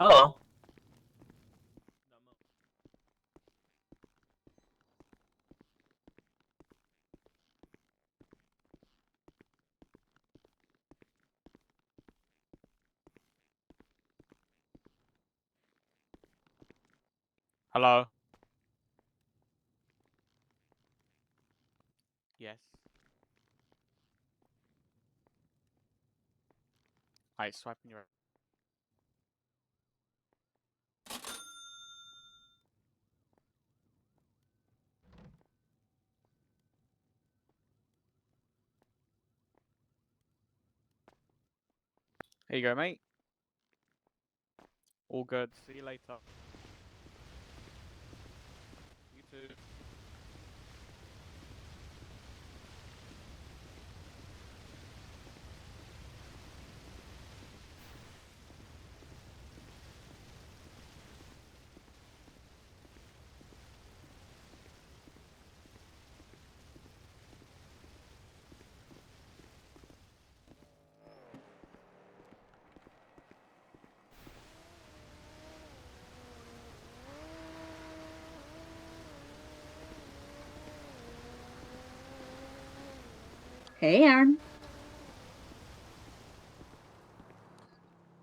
Hello. Hello. Yes. Alright, swiping your. Here you go, mate. All good. See you later. You too. Hey, Aaron.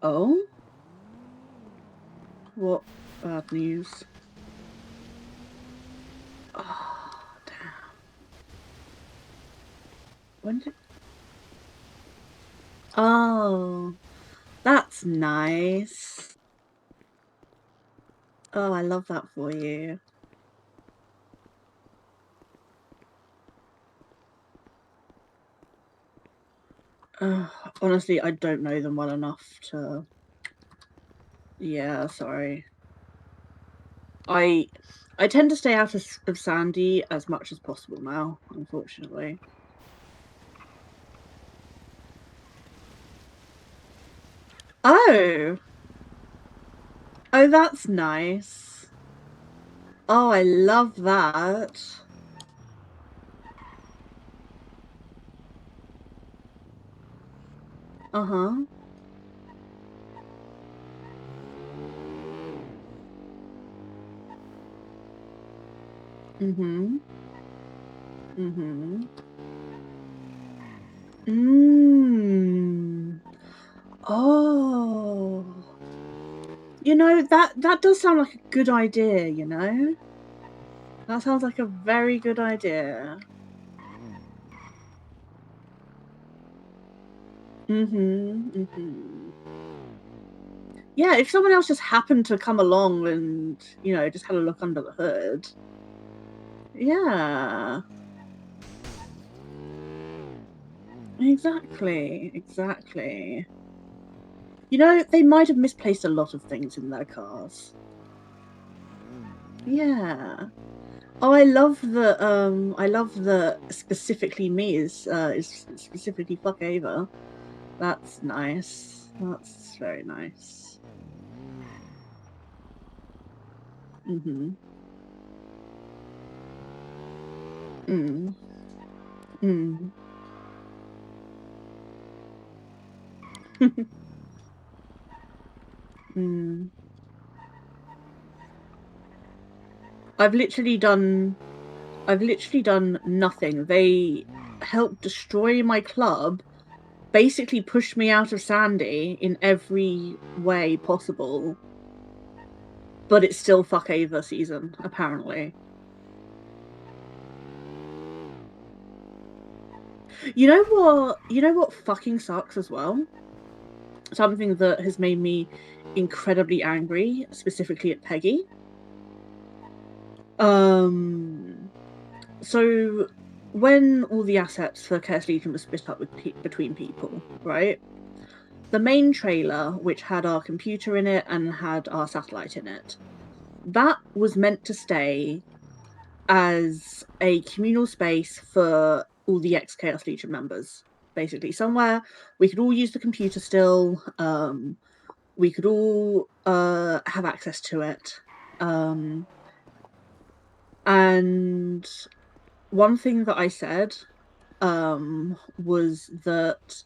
Oh? What bad news? Oh, damn. When did... Oh, that's nice. Oh, I love that for you. Honestly, I don't know them well enough to... Yeah, sorry. I tend to stay out of Sandy as much as possible now, unfortunately. Oh! Oh, that's nice. Oh, I love that. Uh-huh. Mm-hmm. Mm-hmm. Oh. You know, that does sound like a good idea, you know? That sounds like a very good idea. Yeah, if someone else just happened to come along and, you know, just had a look under the hood. Yeah. Exactly. You know, they might have misplaced a lot of things in their cars. Yeah. Oh, I love that specifically me is specifically fuck Ava. That's nice. That's very nice. Mm-hmm. Mm. Mm. Mm. I've literally done nothing. They helped destroy my club, basically pushed me out of Sandy in every way possible. But it's still fuck Ava season, apparently. You know what fucking sucks as well? Something that has made me incredibly angry, specifically at Peggy. So when all the assets for Chaos Legion were split up between people, right? The main trailer, which had our computer in it and had our satellite in it, that was meant to stay as a communal space for all the ex-Chaos Legion members. Basically, somewhere we could all use the computer still. We could all have access to it. And one thing that I said was that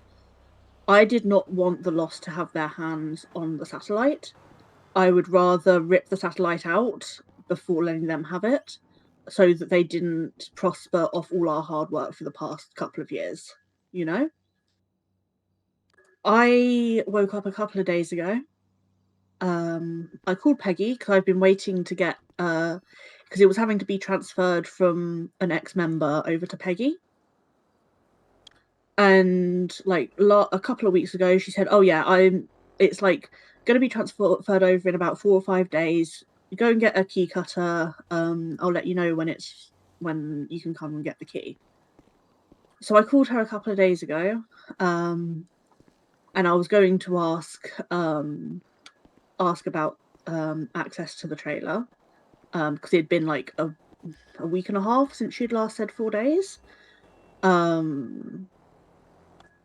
I did not want the Lost to have their hands on the satellite I would rather rip the satellite out before letting them have it, so that they didn't prosper off all our hard work for the past couple of years, you know? I woke up a couple of days ago. I called Peggy because I've been waiting to get because it was having to be transferred from an ex-member over to Peggy. And like a couple of weeks ago, she said, "Oh yeah, it's like going to be transferred over in about 4 or 5 days. You go and get a key cutter. I'll let you know when you can come and get the key." So I called her a couple of days ago, and I was going to ask about access to the trailer, because it had been like a week and a half since she'd last said 4 days.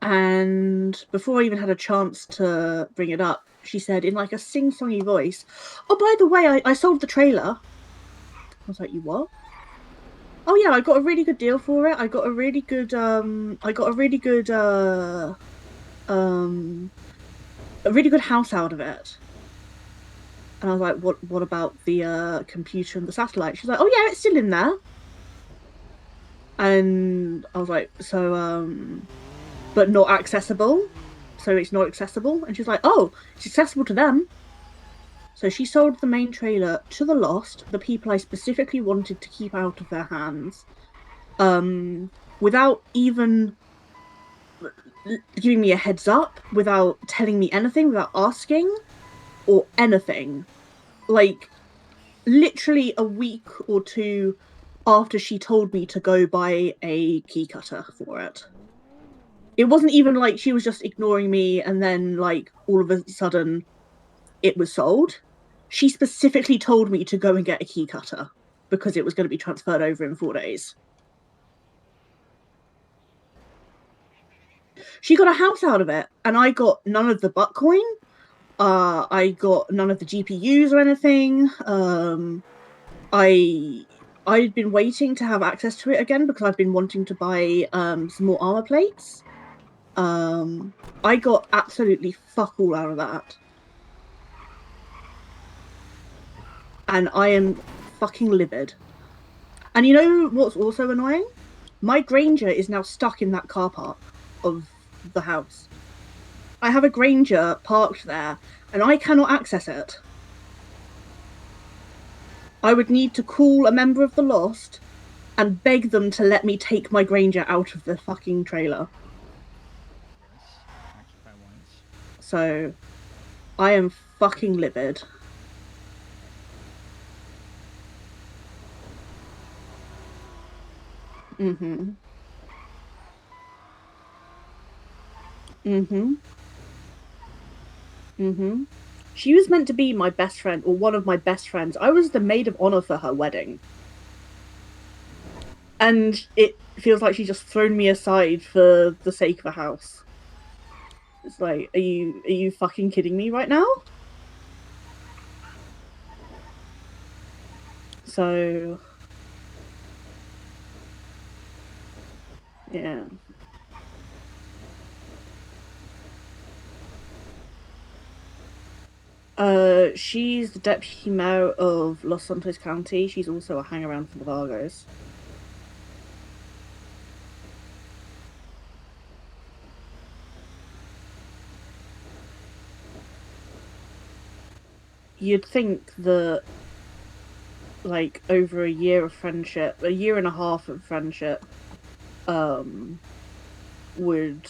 And before I even had a chance to bring it up, she said in like a sing-songy voice, "Oh, by the way, I sold the trailer." I was like, "You what?" "Oh yeah, I got a really good deal for it. I got a really good a really good house out of it." And I was like, what about the computer and the satellite?" She's like, "Oh yeah, it's still in there." And I was like, "So but not accessible?" "So it's not accessible?" And she's like, "Oh, it's accessible to them." So she sold the main trailer to the Lost, the people I specifically wanted to keep out of their hands, without even giving me a heads up, without telling me anything, without asking or anything. Like, literally a week or two after she told me to go buy a key cutter for it. It wasn't even like she was just ignoring me and then, like, all of a sudden it was sold. She specifically told me to go and get a key cutter because it was going to be transferred over in 4 days. She got a house out of it, and I got none of the Bitcoin. I got none of the GPUs or anything. I'd been waiting to have access to it again because I've been wanting to buy some more armor plates. I got absolutely fuck all out of that. And I am fucking livid. And you know what's also annoying? My Granger is now stuck in that car park of the house. I have a Granger parked there, and I cannot access it. I would need to call a member of the Lost and beg them to let me take my Granger out of the fucking trailer. Yes, occupy once. So, I am fucking livid. Mm-hmm. Mm-hmm. Mm-hmm. She was meant to be my best friend, or one of my best friends. I was the maid of honor for her wedding. And it feels like she's just thrown me aside for the sake of a house. It's like, are you fucking kidding me right now? So, yeah. She's the deputy mayor of Los Santos County. She's also a hangaround for the Vargos. You'd think that, like, over a year of friendship, a year and a half of friendship, would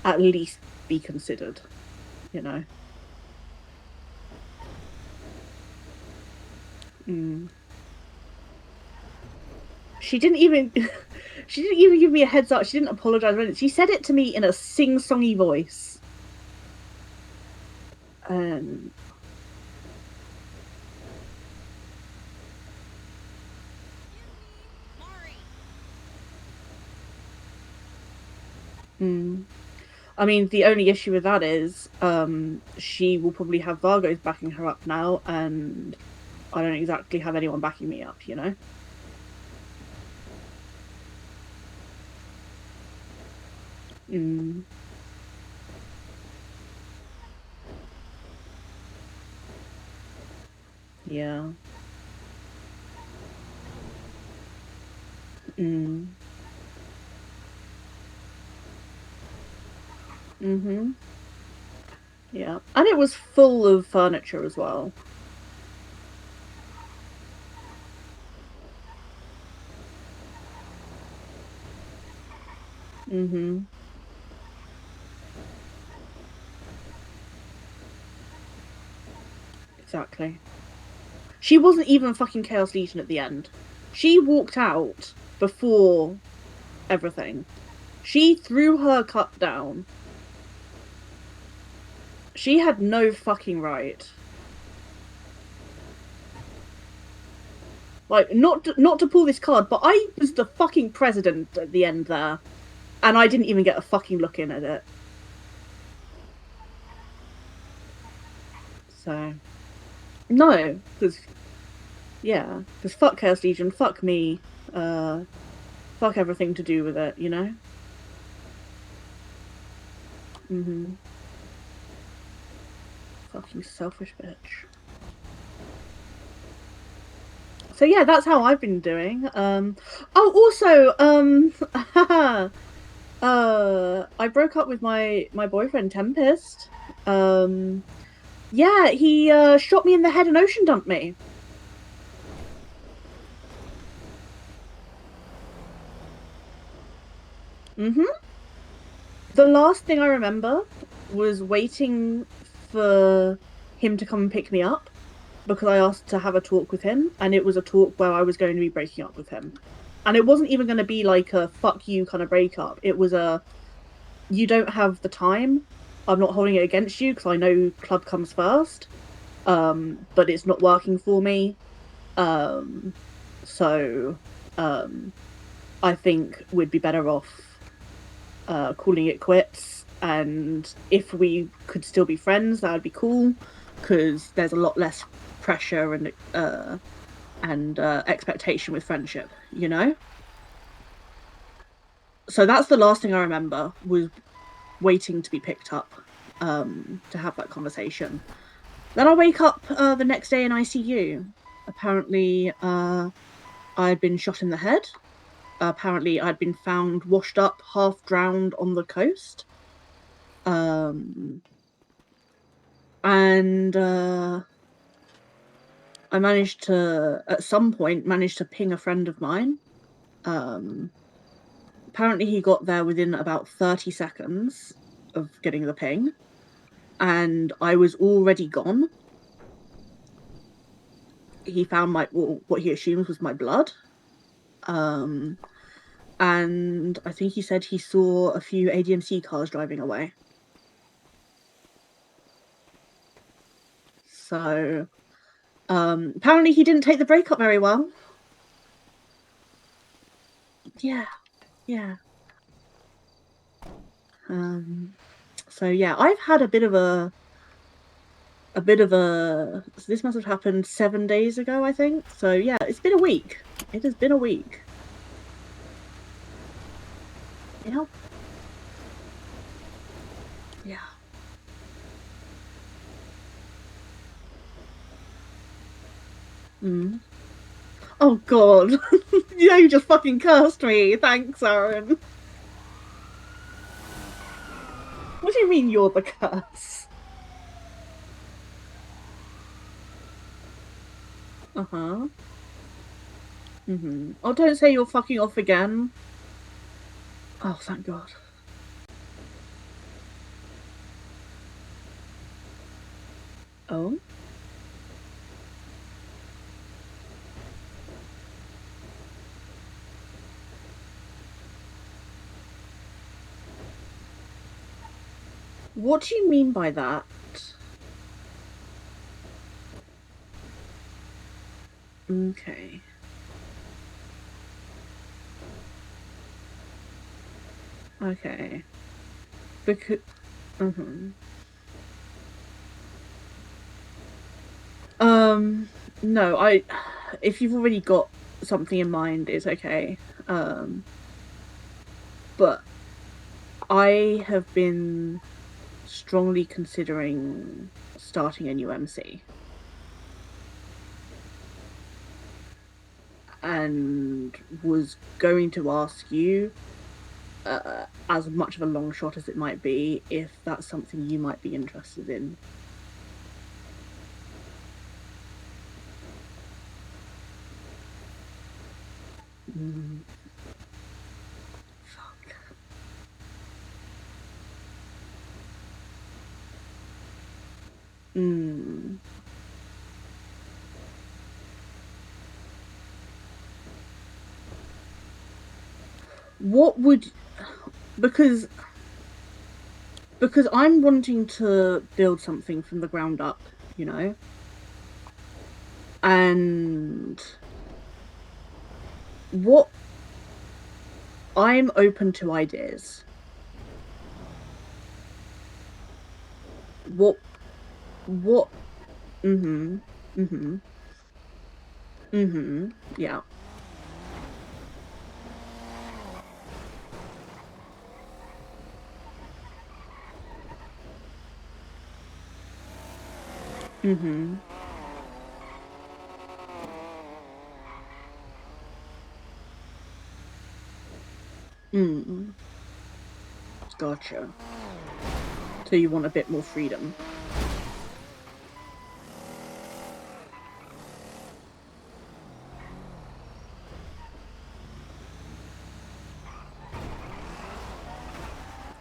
at least be considered, you know? Mm. She didn't even she didn't even give me a heads up. She didn't apologize. She said it to me in a sing-songy voice. Um, mm. I mean, the only issue with that is she will probably have Vargos backing her up now, and I don't exactly have anyone backing me up, you know? Mm. Yeah. Mm. Mhm. Yeah. And it was full of furniture as well. Mhm. Exactly. She wasn't even fucking Chaos Legion at the end. She walked out before everything. She threw her cup down. She had no fucking right. Like, not to pull this card, but I was the fucking president at the end there, and I didn't even get a fucking look in at it. So, no, because fuck Chaos Legion, fuck me, fuck everything to do with it, you know. Mhm. Fucking selfish bitch. So yeah, that's how I've been doing. Also, I broke up with my boyfriend Tempest. Yeah, he shot me in the head and ocean dumped me. Mhm. The last thing I remember was waiting for him to come and pick me up because I asked to have a talk with him, and it was a talk where I was going to be breaking up with him. And it wasn't even going to be like a fuck you kind of breakup. It was a you don't have the time. I'm not holding it against you because I know club comes first. But it's not working for me. Um, so I think we'd be better off calling it quits. And if we could still be friends, that would be cool because there's a lot less pressure and expectation with friendship, you know. So that's the last thing I remember was waiting to be picked up to have that conversation. Then I wake up the next day in ICU. Apparently, I'd been shot in the head. Apparently, I'd been found washed up, half drowned on the coast. And I managed to, at some point, manage to ping a friend of mine. Apparently, he got there within about 30 seconds of getting the ping, and I was already gone. He found what he assumes was my blood. And I think he said he saw a few ADMC cars driving away. So apparently he didn't take the breakup very well. Yeah, yeah. So yeah, I've had a bit of a so this must have happened 7 days ago, I think. So yeah, it's been a week. It has been a week. Yeah. Yeah. Mm. Oh god. Yeah, you just fucking cursed me. Thanks, Aaron. What do you mean you're the curse? Uh-huh. Mm-hmm. Oh, don't say you're fucking off again. Oh, thank God. Oh? What do you mean by that? Okay. Okay. Because... Mm-hmm. No, if you've already got something in mind, it's okay. But I have been strongly considering starting a new MC. and was going to ask you, as much of a long shot as it might be, if that's something you might be interested in. Fuck. What would... Because I'm wanting to build something from the ground up, you know? And what... I'm open to ideas. What... Yeah. Gotcha. So you want a bit more freedom.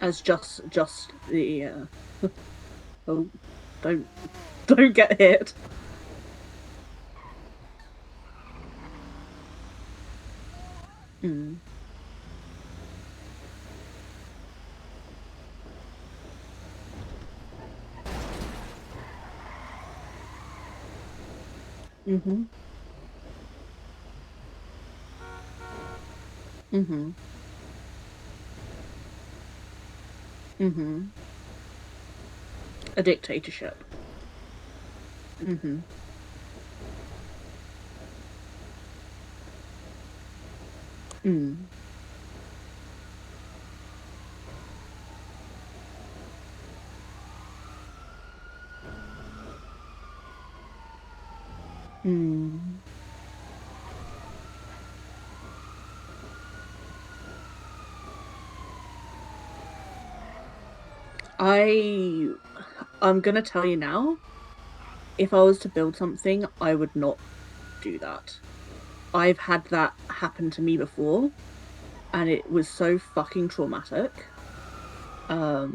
As just the oh, don't get hit. A dictatorship. I'm gonna tell you now, if I was to build something, I would not do that. I've had that happen to me before, and it was so fucking traumatic. I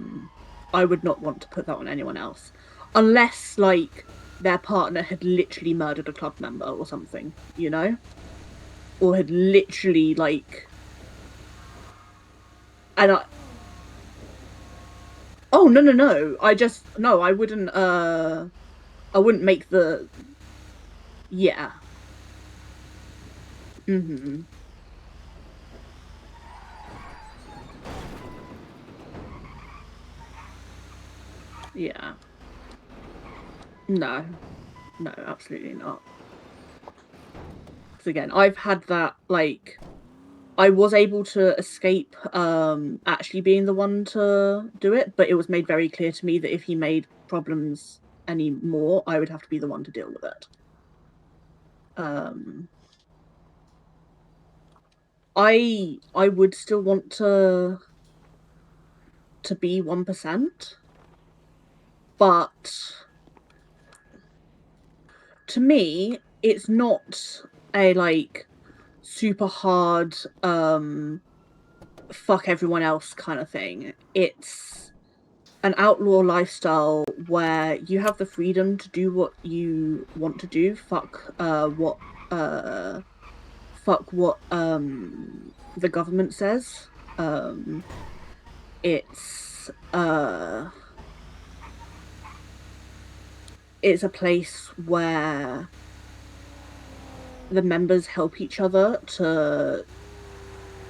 would not want to put that on anyone else. Unless, like, their partner had literally murdered a club member or something, you know? Or had literally, like... And I... Oh, no. No, I wouldn't make the... Yeah. Yeah. No, absolutely not. Because again, I've had that, like, I was able to escape actually being the one to do it, but it was made very clear to me that if he made problems anymore, I would have to be the one to deal with it. I would still want to be 1%, but to me, it's not a, like, super hard fuck everyone else kind of thing. It's an outlaw lifestyle where you have the freedom to do what you want to do. Fuck what the government says. It's a place where the members help each other to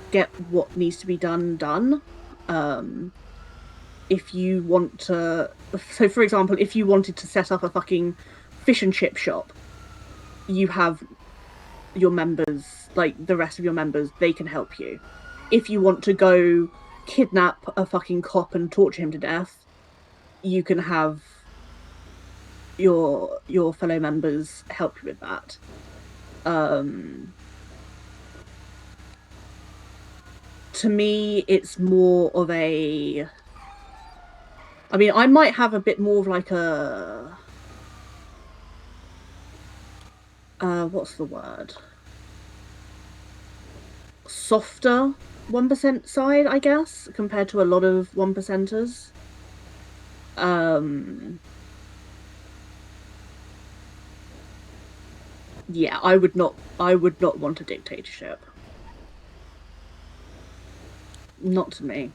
get what needs to be done. If you want to... So, for example, if you wanted to set up a fucking fish and chip shop, you have your members, like, the rest of your members, they can help you. If you want to go kidnap a fucking cop and torture him to death, you can have your fellow members help you with that. to me, it's more of a. I mean, I might have a bit more of like a. What's the word? Softer 1% side, I guess, compared to a lot of 1%ers. Yeah, I would not want a dictatorship. Not to me.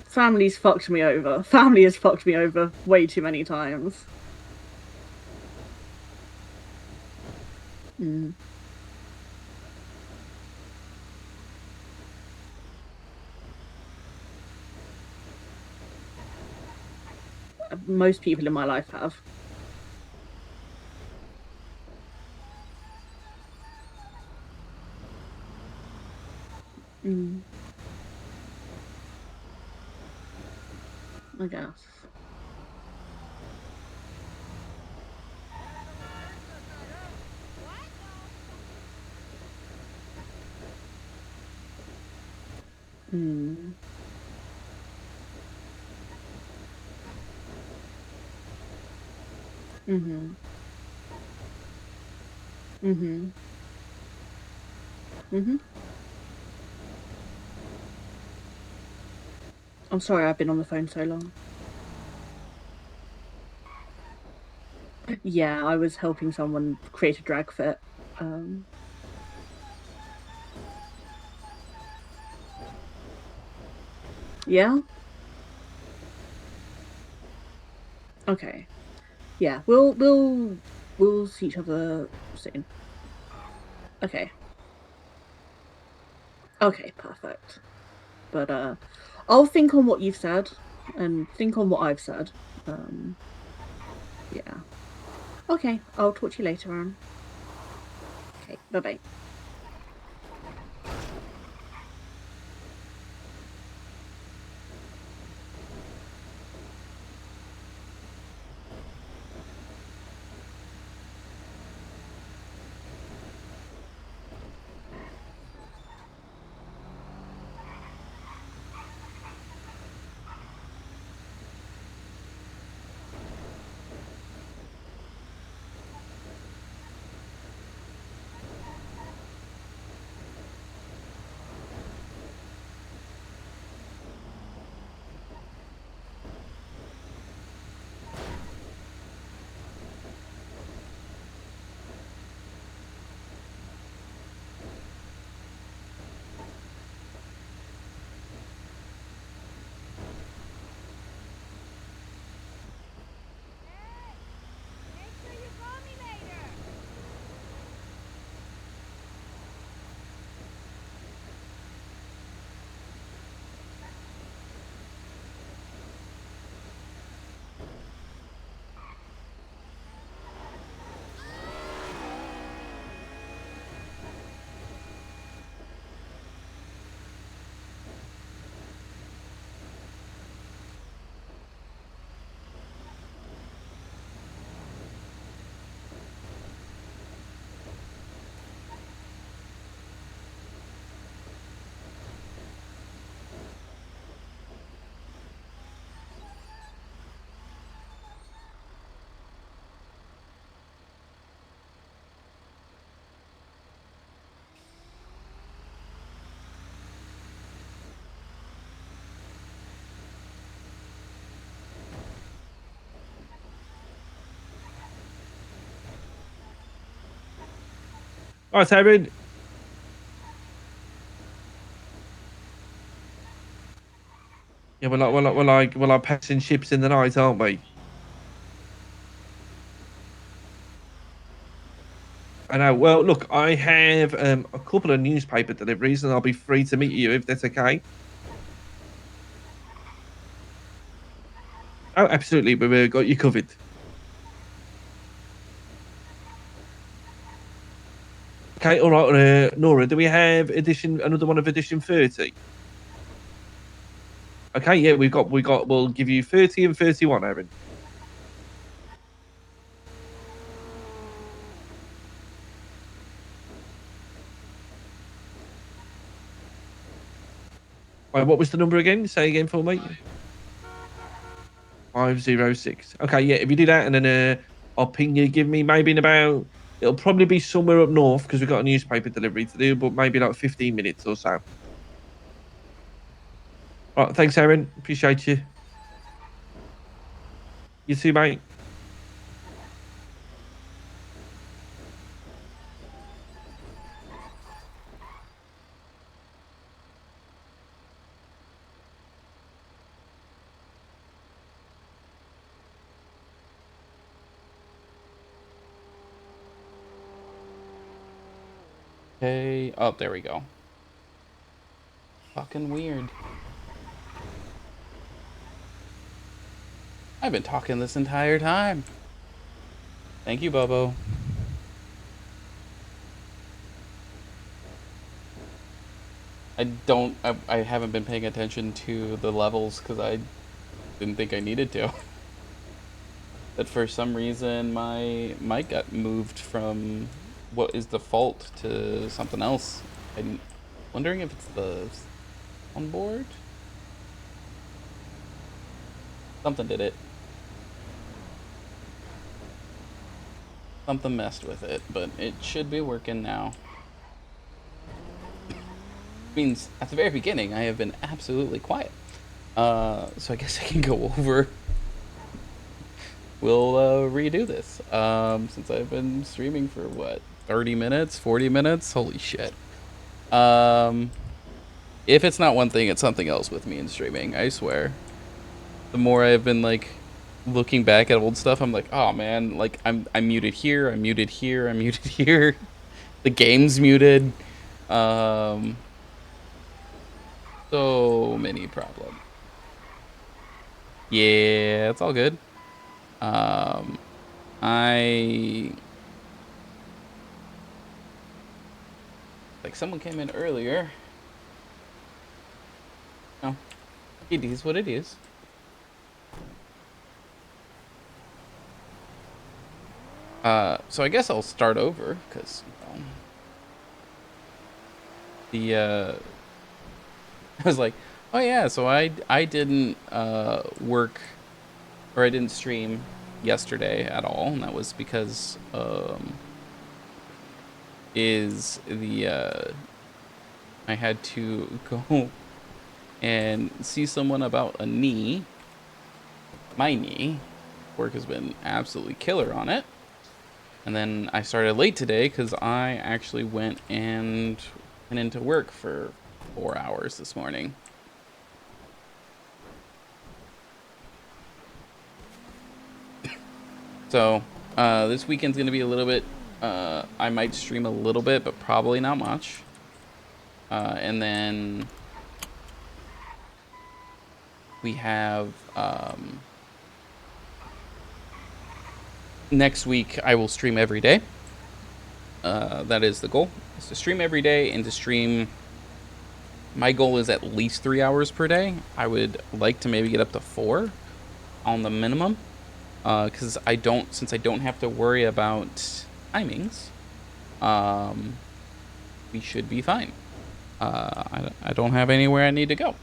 Family's fucked me over. Family has fucked me over way too many times. Most people in my life have. I guess. Mhm. Mhm. Mhm. I'm sorry I've been on the phone so long. Yeah, I was helping someone create a drag fit. Yeah? Okay. Yeah, we'll see each other soon. Okay. Okay, perfect. But I'll think on what you've said and think on what I've said. Yeah. Okay, I'll talk to you later, Aaron. Okay, bye-bye. All right, Aaron. Yeah, we're like passing ships in the night, aren't we? I know. Well, look, I have a couple of newspaper deliveries, and I'll be free to meet you if that's okay. Oh, absolutely. We've got you covered. Okay, all right. Nora, do we have another one of edition 30? Okay, yeah, we'll give you 30 and 31, Aaron. Wait, what was the number again? Say again for me. 506. Okay, yeah. If you do that, and then I'll ping you. Give me maybe in about. It'll probably be somewhere up north because we've got a newspaper delivery to do, but maybe like 15 minutes or so. All right, thanks, Aaron. Appreciate you. You too, mate. Okay. Oh, there we go. Fucking weird. I've been talking this entire time. Thank you, Bobo. I haven't been paying attention to the levels because I didn't think I needed to. But for some reason, my mic got moved from what is default to something else. I'm wondering if it's the onboard? Something did it. Something messed with it, but it should be working now. Means at the very beginning I have been absolutely quiet. So I guess I can go over. We'll redo this. Since I've been streaming for what, 30 minutes, 40 minutes? Holy shit. If it's not one thing, it's something else with me in streaming, I swear. The more I've been like looking back at old stuff, I'm like, oh man, like I'm muted here, I'm muted here, I'm muted here. The game's muted. So many problems. Yeah, it's all good. Like someone came in earlier. No, it is what it is. So I guess I'll start over because I was like, oh yeah, so I didn't work, or I didn't stream yesterday at all, and that was because I had to go and see someone about a knee. My knee. Work has been absolutely killer on it. And then I started late today because I actually went into work for 4 hours this morning. So this weekend's gonna be a little bit. I might stream a little bit, but probably not much. And then we have next week. I will stream every day. That is the goal. Is to stream every day and to stream. My goal is at least 3 hours per day. I would like to maybe get up to 4 on the minimum. Because since I don't have to worry about timings, we should be fine. I don't have anywhere I need to go.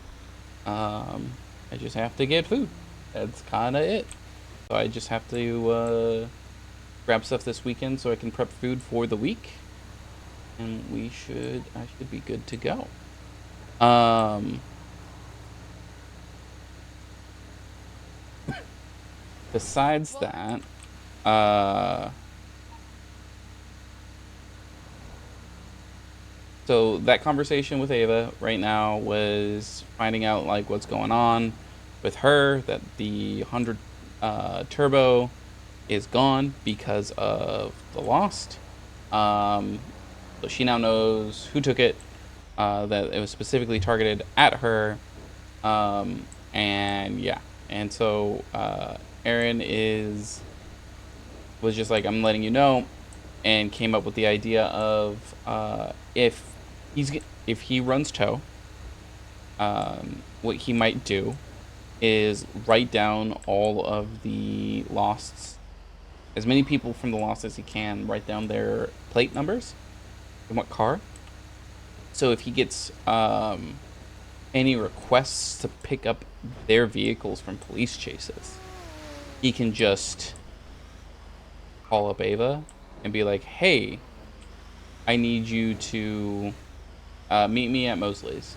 I just have to get food. That's kind of it. So I just have to grab stuff this weekend so I can prep food for the week, and I should be good to go. Besides that, so that conversation with Ava right now was finding out like what's going on with her, that the 100 turbo is gone because of the Lost. So she now knows who took it, that it was specifically targeted at her, and yeah. And so Aaron was just like, I'm letting you know, and came up with the idea of if he runs tow, what he might do is write down all of the Losts, as many people from the Lost as he can, write down their plate numbers and what car. So if he gets any requests to pick up their vehicles from police chases. He can just call up Ava and be like, hey, I need you to meet me at Mosley's,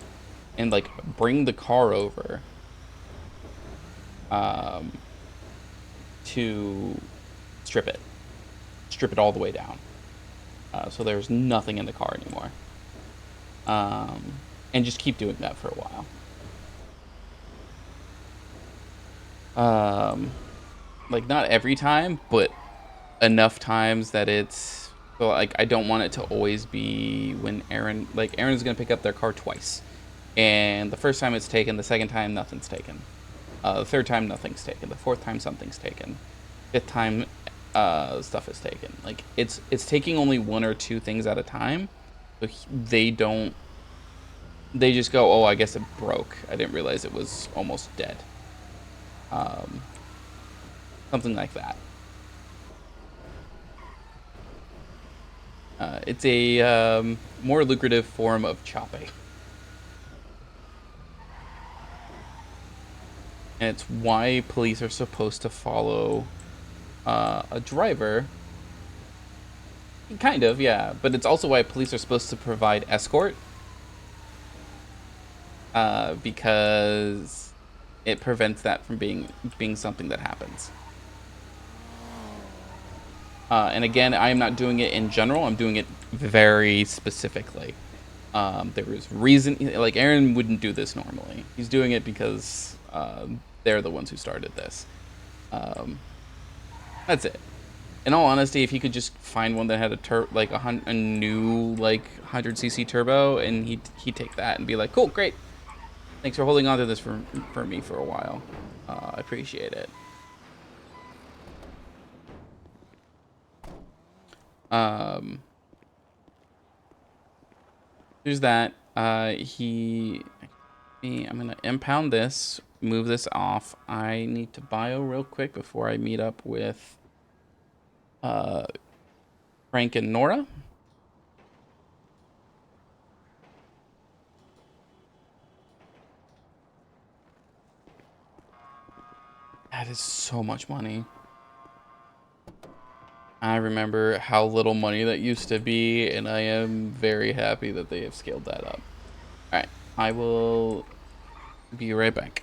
and like bring the car over to strip it all the way down, so there's nothing in the car anymore, and just keep doing that for a while. Like not every time, but enough times that it's, well, like I don't want it to always be when Aaron's gonna pick up their car twice, and the first time it's taken, the second time nothing's taken, the third time nothing's taken, the fourth time something's taken, fifth time stuff is taken. Like it's taking only one or two things at a time, so they just go, oh, I guess it broke, I didn't realize it was almost dead, something like that. It's a more lucrative form of chopping. And it's why police are supposed to follow a driver. Kind of, yeah. But it's also why police are supposed to provide escort. Because it prevents that from being something that happens. And again, I am not doing it in general. I'm doing it very specifically. There was reason, like Aaron wouldn't do this normally. He's doing it because they're the ones who started this. That's it. In all honesty, if he could just find one that had a new like 100cc turbo, and he'd take that and be like, cool, great. Thanks for holding on to this for me for a while. I appreciate it. There's that. I'm gonna impound this, move this off. I need to bio real quick before I meet up with Frank and Nora. That is so much money. I remember how little money that used to be, and I am very happy that they have scaled that up. Alright, I will be right back.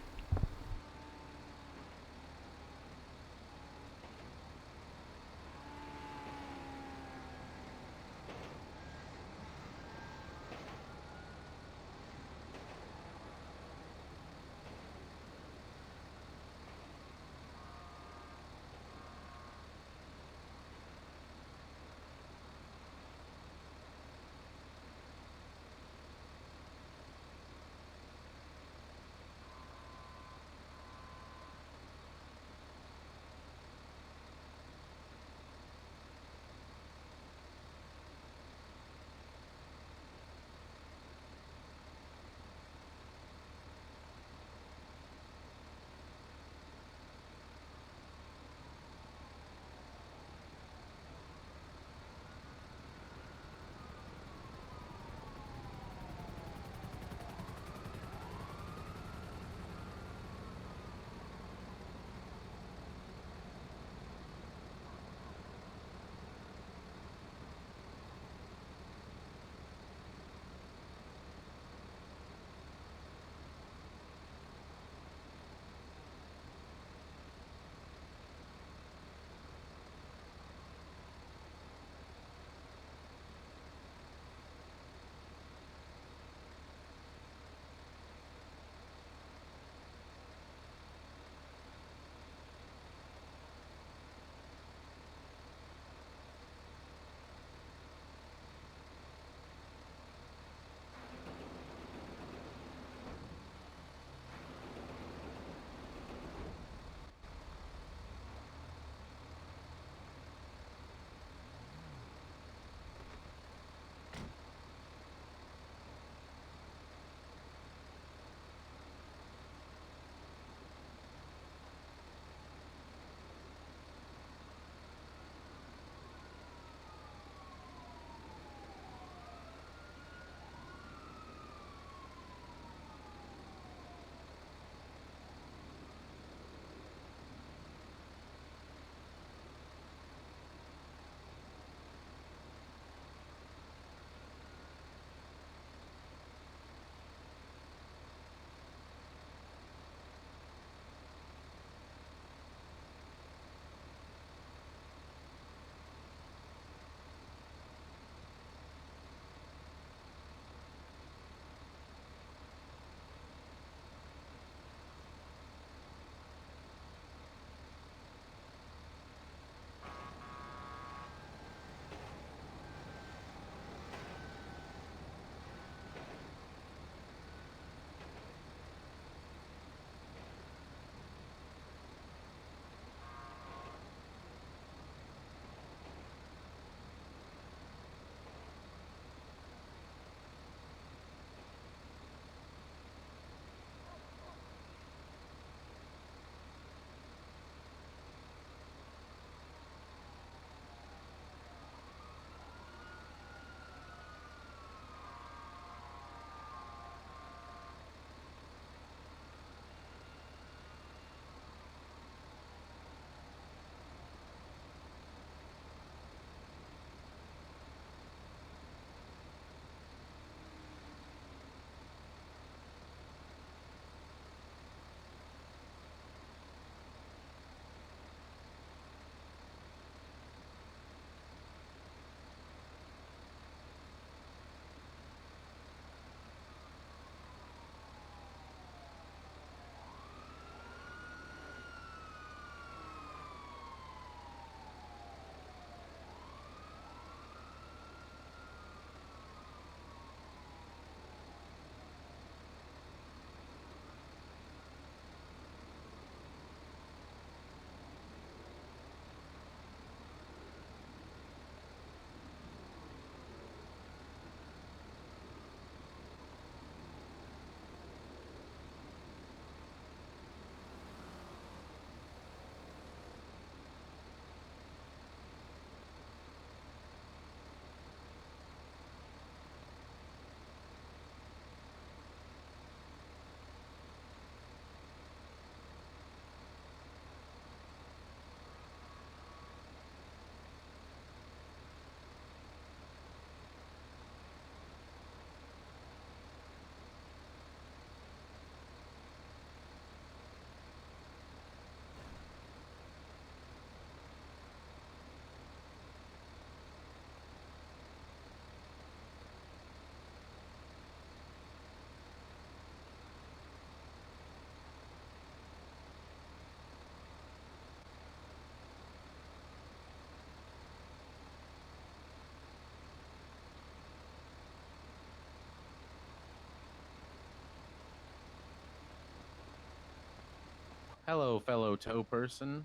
Hello, fellow tow person.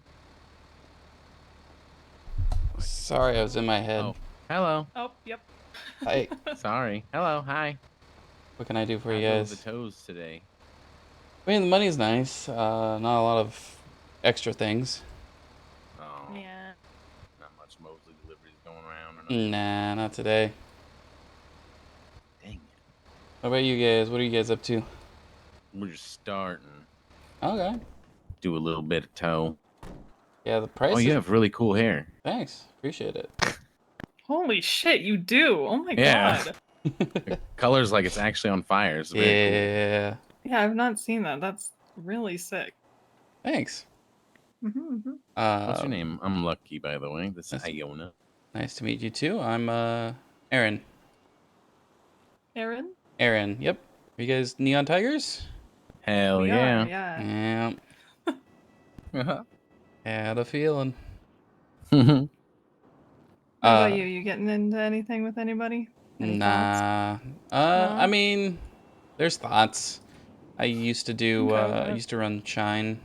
Sorry, I was in my head. Oh, hello. Oh, yep. Hi. Sorry. Hello. Hi. What can I do for How you go guys? the tows today? I mean, the money's nice. Not a lot of extra things. Oh, Yeah. not much Mosley deliveries going around or nothing. Nah, not today. Dang it. What about you guys? What are you guys up to? We're just starting. Okay. Do a little bit of tow. Yeah, the price Oh, is... you have really cool hair. Thanks. Appreciate it. Holy shit, you do. Oh my Yeah. god. The color's like it's actually on fire. It's very cool. Yeah. Yeah, I've not seen that. That's really sick. Thanks. Mm-hmm. What's your name? I'm Lucky, by the way. This is Nice. Iona. Nice to meet you too. I'm Aaron. Aaron? Aaron. Yep. Are you guys Neon Tigers? Hell We yeah. are, yeah. Yeah. Had a feeling. What about Uh, you? You getting into anything with anybody? Any thoughts? Nah. No? I mean, there's thoughts. I used to do. Okay, I what? used to run Shine,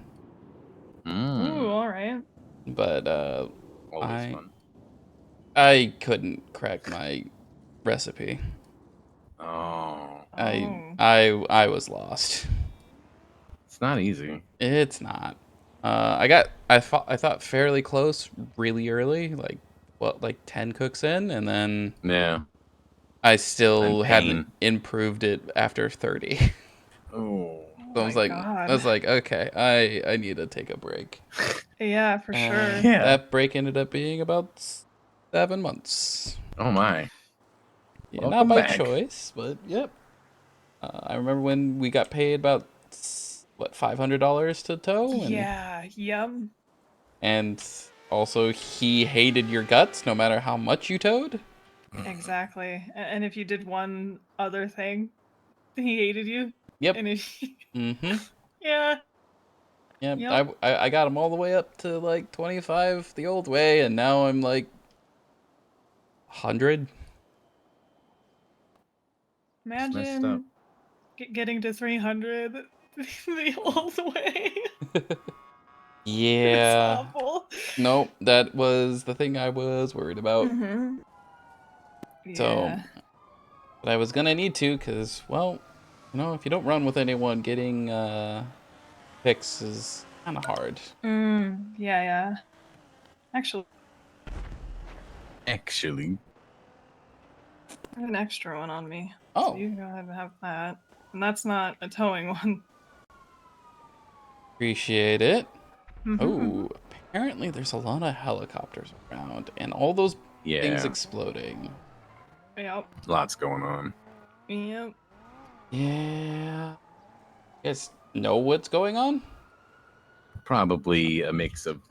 Ooh, alright. but Always fun. I couldn't crack my recipe. Oh, I was lost. it's not easy. It's not. I thought fairly close really early, like what, like 10 cooks in, and then Yeah. I still And hadn't pain. improved it after 30. Oh. So Oh my I was like, okay, I need to take a break. Yeah, for sure. Yeah. That break ended up being about 7 months. Oh my. Yeah, not Welcome by back. choice, but yep. I remember when we got paid about what, $500 to tow, and Yeah, yep. and also he hated your guts no matter how much you towed. Exactly. And if you did one other thing, he hated you. Yep. And if Mm-hmm. yeah. Yep. Yep. I got him all the way up to like 25 the old way, and now I'm like 100. messed up. Imagine getting to 300 the old way. It's Yeah. awful. Nope, that was the thing I was worried about. Mm-hmm. So, Yeah. but I was gonna need to, cause well, you know, if you don't run with anyone, getting picks is kind of hard. Yeah, yeah. Actually, Actually. I have an extra one on me. Oh. So you can go ahead and have that. And that's not a towing one. Appreciate it. Mhm, Oh, apparently there's a lot of helicopters around, and all those things Yeah. exploding. Yep. Lots going on. Yep. Yeah. You guys know what's going on? Probably a mix of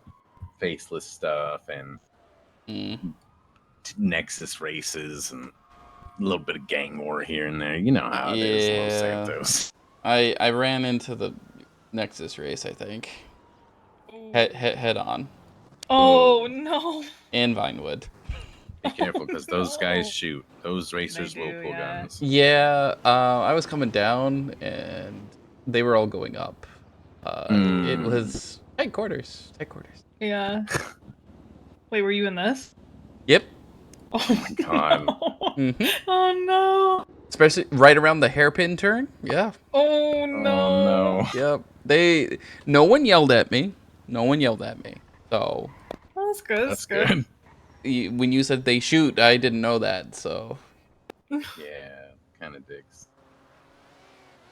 faceless stuff and Nexus races and a little bit of gang war here and there. You know how it is, Los Yeah. Santos. I ran into the Nexus race, I think. Head on. Oh, no. In Vinewood. Be careful, because those No. guys shoot. Those racers They will do, pull yeah. guns. Yeah, I was coming down, and they were all going up. It was tight quarters. Tight quarters. Yeah. Wait, were you in this? Yep. Oh my God. No. Mm-hmm. Oh no. Especially right around the hairpin turn. Yeah. Oh no. Oh no. Yep. No one yelled at me. No one yelled at me. So That's good. That's good. when you said they shoot, I didn't know that. So Yeah, kind of dicks.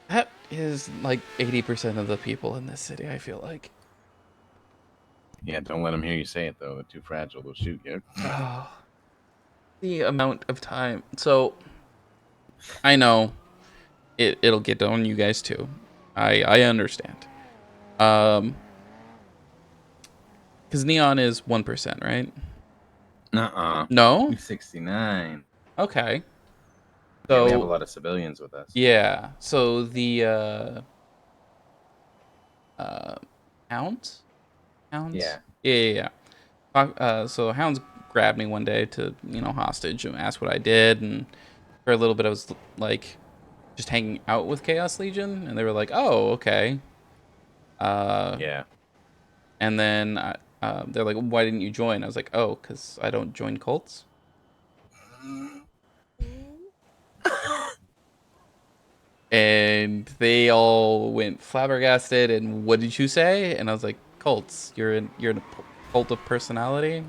that is like 80% of the people in this city, I feel like. Yeah, don't let them hear you say it, though. They're too fragile. They'll shoot you. Oh, the amount of time. So I know it'll get on you guys too. I understand. Because Neon is 1%, right? Nuh-uh. No? 69. Okay. Yeah, So we have a lot of civilians with us. yeah. So the Hounds? Yeah. Yeah. So Hounds grabbed me one day to, hostage and asked what I did, and for a little bit I was like just hanging out with Chaos Legion, and they were like, "Oh, okay." Yeah. And then they're like, "Why didn't you join?" I was like, "Oh, because I don't join cults." And they all went flabbergasted. And what did you say? And I was like, "Cults. You're in a cult of personality.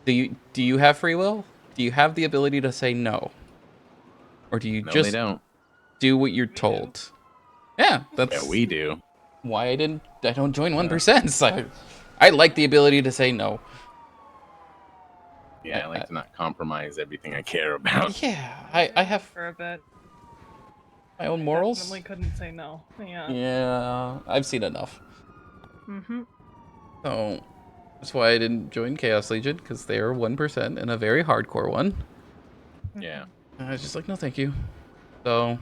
Do you have free will? Do you have the ability to say no, or do you No, they just don't. do what you're We do. told?" Yeah, that's Yeah, we do. why I don't join 1%. So I like the ability to say no. Yeah, I like to not compromise everything I care about. Yeah, I have for a bit. my own morals. Definitely couldn't say no. Yeah. Yeah, I've seen enough. Mm-hmm. So that's why I didn't join Chaos Legion, because they are 1% and a very hardcore one. Yeah. And I was just like, no, thank you. So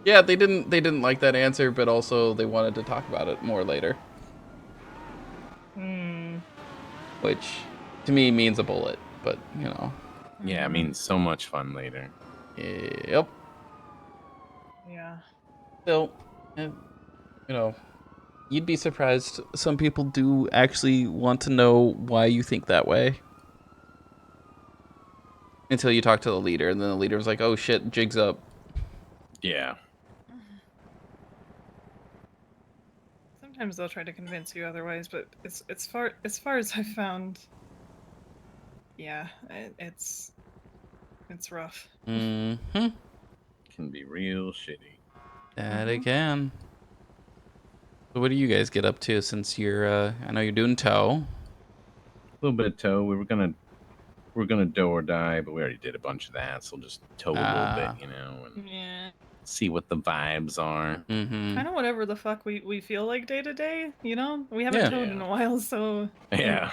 yeah, they didn't like that answer, but also they wanted to talk about it more later, which to me means a bullet. But you know, Yeah, I mean, so much fun later. yep. Yeah. Still, and you know, you'd be surprised. Some people do actually want to know why you think that way. Until you talk to the leader, and then the leader was like, "Oh shit, jig's up." Yeah. Sometimes they'll try to convince you otherwise, but it's as far as I've found. Yeah, it's rough. Mm-hmm. Can be real shitty. That again. So what do you guys get up to since you're? I know you're doing tow. A little bit of tow. We're gonna do or die, but we already did a bunch of that, so we'll just tow a little bit, Ah. you know, and Yeah. see what the vibes are. Mm-hmm. Kind of whatever the fuck we feel like day to day, you know? We haven't Yeah. towed in a while, so Yeah.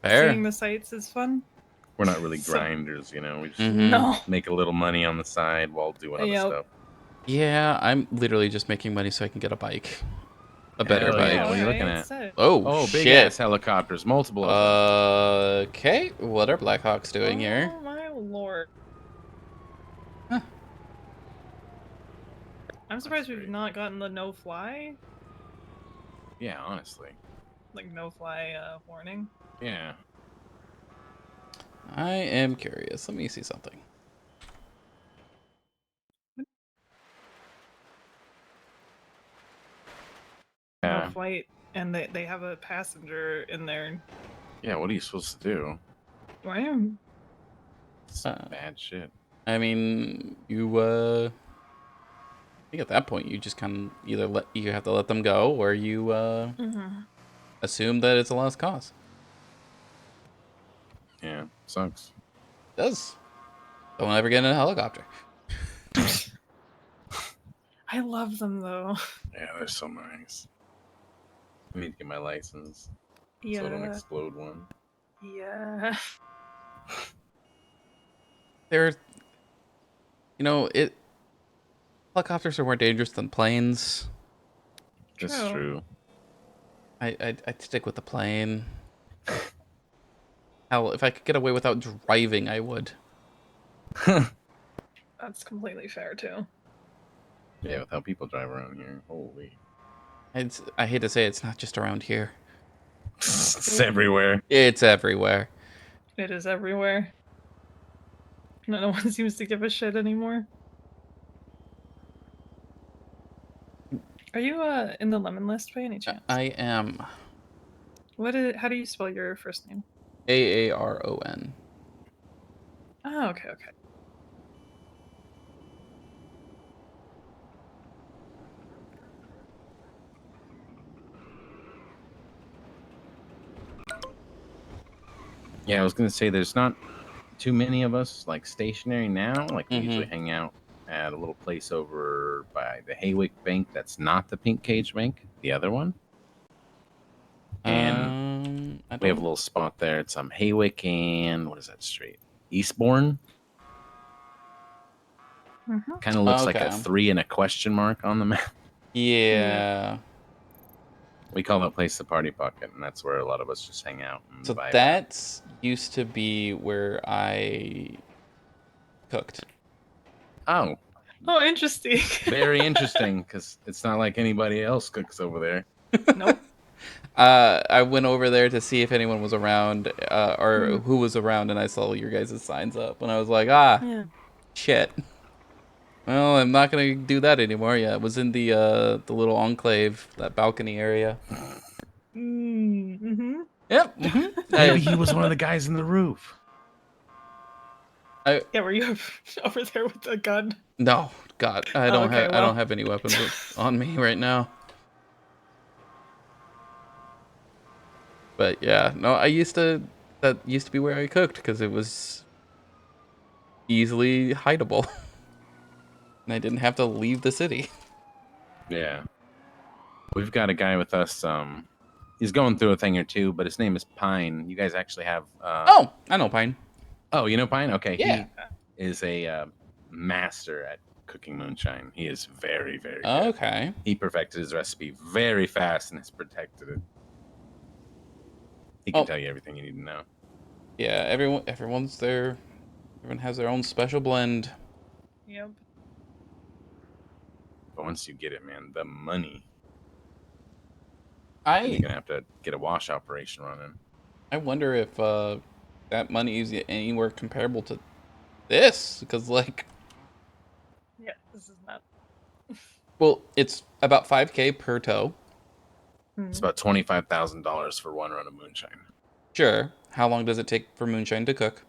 Fair. seeing the sights is fun. We're not really So- grinders, you know. We just Mhm. No. make a little money on the side while doing other Yep. stuff. Yeah, I'm literally just making money so I can get a bike, a better Hell bike. yeah, what are you looking alright, at? sick. Oh, Oh, big shit. ass helicopters, multiple of them. Okay, what are Blackhawks doing here? Oh my lord. Huh. I'm surprised we've great. not gotten the no fly, Yeah, honestly. like no fly warning. Yeah. I am curious. Let me see something. No Yeah. flight, and they have a passenger in there. Yeah, what are you supposed to do? I am. It's bad shit. I mean, I think at that point you just kind of you have to let them go, or you assume that it's a lost cause. Yeah, sucks. It does. Don't ever get in a helicopter. I love them though. Yeah, they're so nice. I need to get my license so I Yeah. don't explode one. Yeah. They're, helicopters are more dangerous than planes. That's true. I'd stick with the plane. Hell, if I could get away without driving, I would. That's completely fair too. Yeah, with how people drive around here. Holy. I hate to say it's not just around here. It's everywhere. It's everywhere. It is everywhere. No one seems to give a shit anymore. Are you in the lemon list by any chance? I am. How do you spell your first name? Aaron. Oh, okay. Yeah, I was gonna say there's not too many of us like stationary now. Like we usually Mhm. hang out at a little place over by the Haywick Bank. That's not the Pink Cage Bank, the other one. And I we have a don't. little spot there. It's Haywick and what is that street? Eastbourne. Kind of looks like a Okay. 3 and a question mark on the map. Yeah. We call that place the Party Pocket, and that's where a lot of us just hang out and So vibe out. that used to be where I cooked. Oh, Oh, interesting. very interesting, because it's not like anybody else cooks over there. Nope. I went over there to see if anyone was around, or Hmm. who was around, and I saw your guys' signs up, and I was like, Yeah. shit. Well, I'm not gonna do that anymore. Yeah, it was in the little enclave, that balcony area. Mm-hmm. Yep. Maybe he was one of the guys in the roof. Yeah, were you over there with a gun? No, God, I Oh, don't okay, have I well. don't have any weapons on me right now. But yeah, no, that used to be where I cooked because it was easily hideable, and I didn't have to leave the city. Yeah. We've got a guy with us. He's going through a thing or two, but his name is Pine. You guys actually have. Oh, I know Pine. Oh, you know Pine? Okay. Yeah. He is a master at cooking moonshine. He is very, very good. Okay. He perfected his recipe very fast and has protected it. He can Oh. tell you everything you need to know. Yeah, everyone has their own special blend. Yep. But once you get it, man, the money. I You're gonna have to get a wash operation running. I wonder if that money is anywhere comparable to this, because like, Yeah, this is not. well, it's about 5K per toe. It's about $25,000 for one run of moonshine. Sure. How long does it take for moonshine to cook?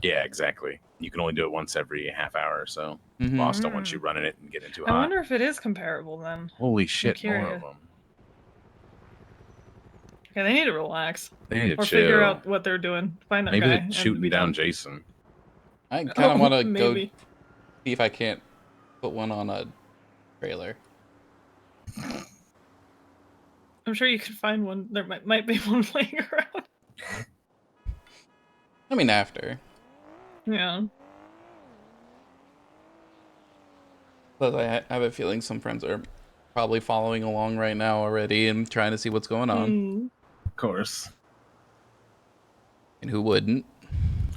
Yeah, exactly. You can only do it once every half hour or so. Mhm. Lost on once you run in it and get into I hot. wonder if it is comparable then. Holy shit, more of curious. them. Okay, they need to relax. They need to Or chill. figure out what they're doing. Find that Maybe guy. they're and shooting be down done. Jason. I kind of want to go maybe. see if I can't put one on a trailer. I'm sure you could find one. There might be one laying around. I mean, after. Yeah. But I have a feeling some friends are probably following along right now already and trying to see what's going on. Mm. Of course. And who wouldn't?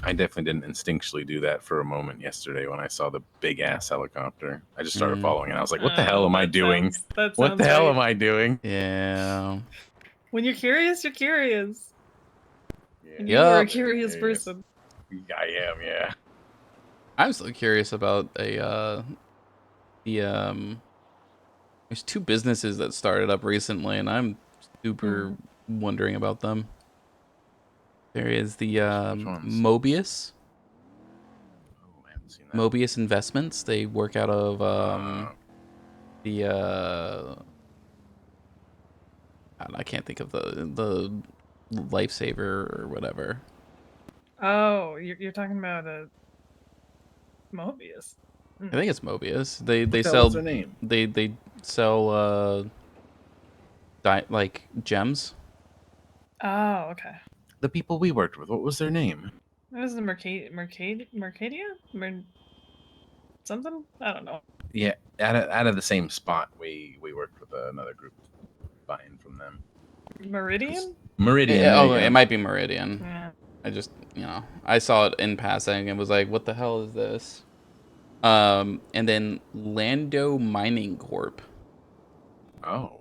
I definitely didn't instinctually do that for a moment yesterday when I saw the big ass helicopter. I just started following it. I was like, what the hell am I doing? What the hell am I doing? Yeah. When you're curious, you're curious. And Yeah, you are a Yup. curious person. I am, yeah. I'm still curious about there's two businesses that started up recently, and I'm super wondering about them. There is the Which ones? Mobius. Oh, I haven't seen that. Mobius Investments. They work out of the I can't think of the lifesaver or whatever. Oh, you're talking about a Mobius. I think it's Mobius. They What the hell sell is their name? they sell like gems. Oh, okay. The people we worked with, what was their name? That was the Mercadia? Something? I don't know. Yeah, out of the same spot, we worked with another group buying from them. Meridian? Meridian. Yeah, there oh, you go. it might be Meridian. Yeah. I just, I saw it in passing and was like, what the hell is this? And then Lando Mining Corp. Oh,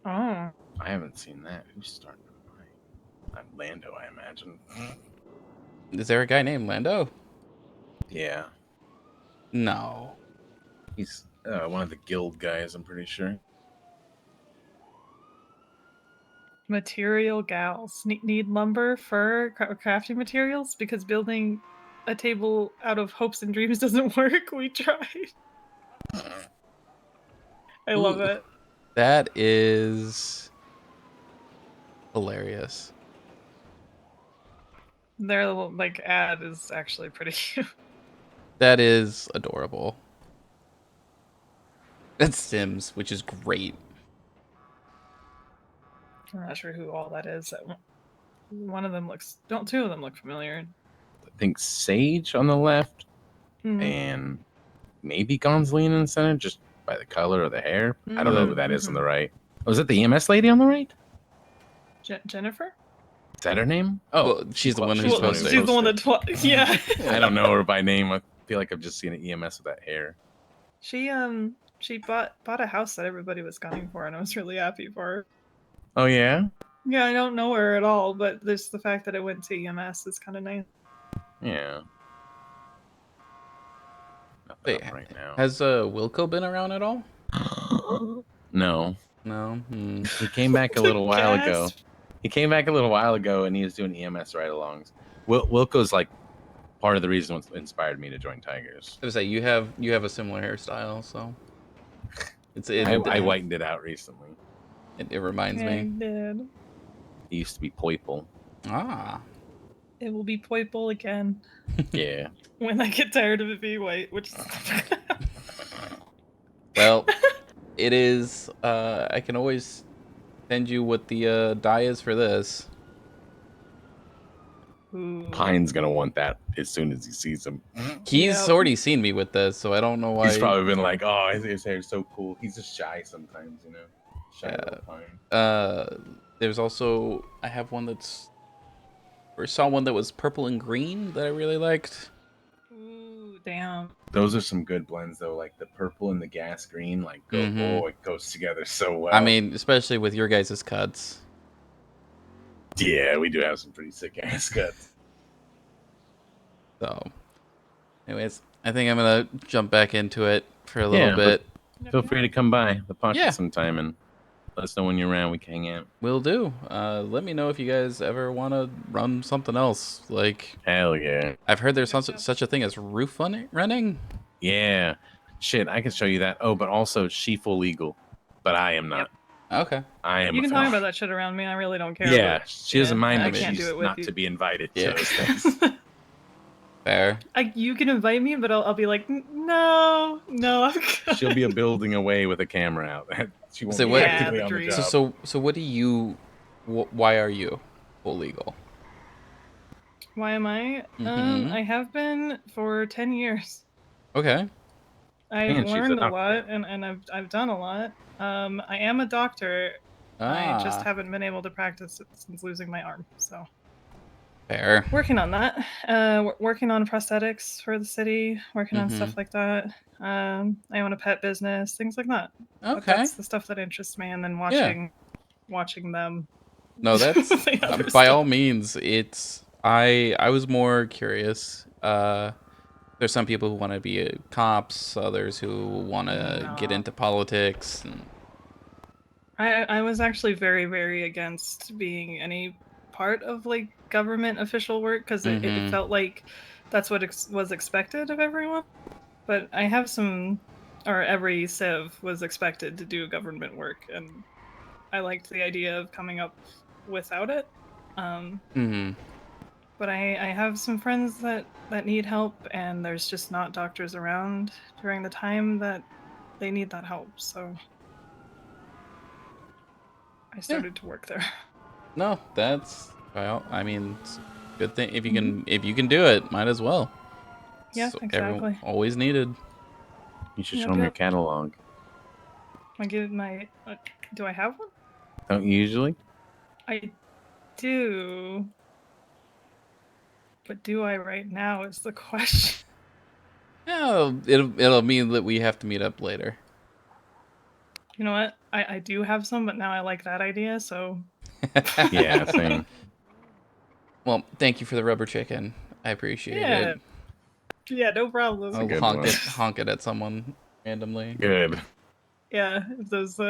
Oh. I haven't seen that. Who's starting to mine? Lando, I imagine. Is there a guy named Lando? Yeah, No. he's one of the guild guys, I'm pretty sure. Material gals. Need lumber, fur, crafting materials? Because building a table out of hopes and dreams doesn't work. We tried. I love Ooh. it. That is hilarious. Their like ad is actually pretty cute. That is adorable. That's Sims, which is great. I'm not sure who all that is. One of them looks. Don't two of them look familiar? I think Sage on the left and maybe Gonzalina in the center, just by the color of the hair. I don't know who that is on the right. Oh, is that the EMS lady on the right? Jennifer? Is that her name? Oh, Well, she's the one who's Well, supposed to. she's the one that. Yeah. I don't know her by name. I feel like I've just seen an EMS with that hair. She bought a house that everybody was gunning for, and I was really happy for her. Oh yeah. Yeah, I don't know her at all, but just the fact that it went to EMS is kind of nice. Yeah. Nothing Wait, up right now. has Wilco been around at all? No. No. Hmm. He came back a little while ago. Gasp. He came back a little while ago, and he was doing EMS ride-alongs. Wilco's like part of the reason what inspired me to join Tigers. I was say you have a similar hairstyle, so I whitened it out recently. it reminds I me. did. It used to be purple. Ah. It will be purple again Yeah. when I get tired of it being white, which is Well, it is. I can always send you what the dye is for this. Ooh. Pine's gonna want that as soon as he sees him. He's Yep. already seen me with this, so I don't know why. He's probably been like, "Oh, his hair's so cool." He's just shy sometimes, you know. Shy little Pine. There's also I have one that's. Or saw one that was purple and green that I really liked. Ooh, damn. Those are some good blends though. Like the purple and the gas green, like Mhm. oh, it goes together so well. I mean, especially with your guys' cuts. yeah, we do have some pretty sick ass cuts. So, anyways, I think I'm gonna jump back into it for a little Yeah, bit. Feel free to come by the pocket Yeah. sometime and let us know when you're around. We can hang out. Will do. Let me know if you guys ever want to run something else. Like, Hell yeah. I've heard there's such a thing as roof running. Yeah. Shit, I can show you that. Oh, but also she full legal. But I am not. Okay. I am You a can fan. talk about that shit around me. I really don't care. Yeah, but, she doesn't mind, I but can't she's do it with not you. to be invited Yeah. to those things. Fair. You can invite me, but I'll be like, no, I'm good. She'll be a building away with a camera out. She won't So be what- practically Yeah, on the the job. So what do you? Why are you full legal? Why am I? Mhm. I have been for 10 years. Okay. I've And she's a learned a doctor. lot, and I've done a lot. I am a doctor. I just haven't been able to practice it since losing my arm. So Fair. working on that. Working on prosthetics for the city. Working on stuff like that. I own a pet business. Things like that. But Okay. that's the stuff that interests me, and then watching them. No, that's the other by stuff. all means. It's I was more curious. There's some people who want to be cops, others who want to get No. into politics. And... I was actually very, very against being any part of like government official work because it felt like that's what was expected of everyone. But I have every civ was expected to do government work, and I liked the idea of coming up without it. But I have some friends that need help, and there's just not doctors around during the time that they need that help. So I started to work there. No, that's well. I mean, it's a good thing if you can do it, might as well. Yeah, So exactly. everyone always needed. You should show them your catalog. I give my. Do I have one? Don't you usually? I do. But do I right now is the question. Yeah, it'll mean that we have to meet up later. You know what? I do have some, but now I like that idea, so. Yeah, same. Well, thank you for the rubber chicken. I appreciate it. Yeah, no problem. I'll good honk it at someone randomly. Good. Yeah, if those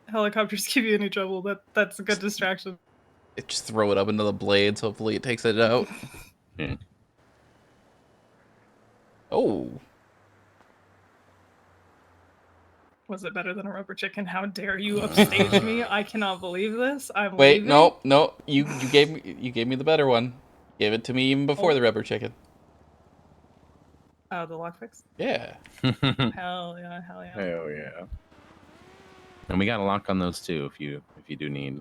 helicopters give you any trouble, that's a good distraction. Just throw it up into the blades. Hopefully, it takes it out. Yeah. Oh, Was it better than a rubber chicken? How dare you upstage me? I cannot believe this. I'm wait, leaving. no. You gave me the better one. Give it to me even before the rubber chicken. Oh, the lockpicks? Yeah. Hell yeah. Hell yeah. And we got a lock on those too if you do need.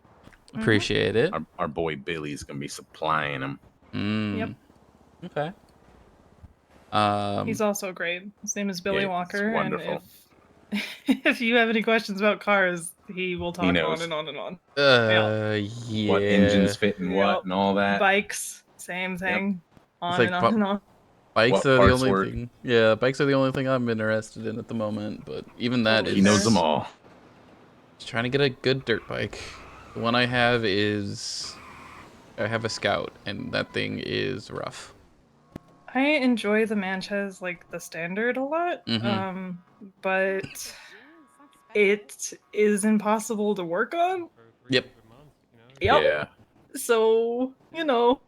Appreciate it. Our boy Billy's gonna be supplying them. Yep. Okay. He's also great. His name is Billy Yeah, Walker, it's wonderful. and if you have any questions about cars, he will talk knows. on and on and on. Yeah. What engines fit and what Yep. and all that. Bikes, same thing. On like and on and on. Bikes What are the parts only work. thing. Yeah, bikes are the only thing I'm interested in at the moment. But even that Totally is. He knows them all. Just trying to get a good dirt bike. The one I have is I have a Scout, and that thing is rough. I enjoy the Manches, like the standard, a lot. But it is impossible to work on. Yep. Yep. Yeah. So, you know.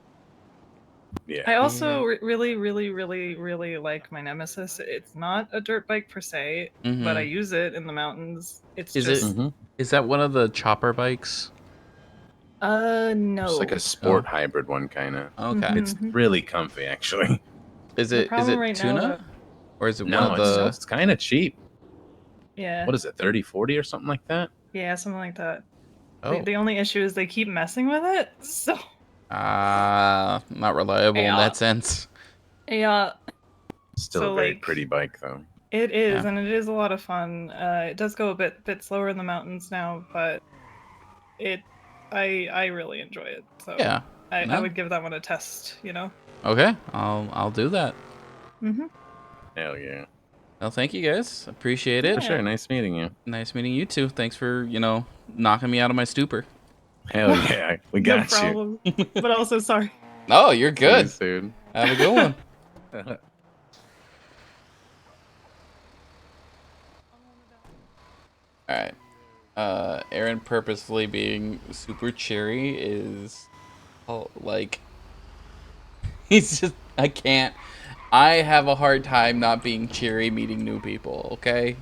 Yeah. I also really, really, really, really like my Nemesis. It's not a dirt bike per se, but I use it in the mountains. It's Is just is that one of the chopper bikes? no. It's like a sport hybrid one, kind of. Okay. It's really comfy, actually. Is The it problem right now, tuna? though- Or is it one No, of the... it's kind of cheap. Yeah. What is it, 30, 40 or something like that? Yeah, something like that. Oh. The only issue is they keep messing with it, so not reliable in that sense. yeah. Still So, a very like, pretty bike, though. It is, Yeah. and it is a lot of fun. It does go a bit slower in the mountains now, but I really enjoy it. So Yeah. I would give that one a test. You know. Okay, I'll do that. Hell yeah. Well, thank you guys. Appreciate it. For sure. Nice meeting you. Nice meeting you too. Thanks for, knocking me out of my stupor. Hell yeah. We No got you. problem. But also sorry. Oh, you're good. See you soon. Have a good one. All right. Aaron purposefully being super cheery is like he's just I have a hard time not being cheery meeting new people, okay?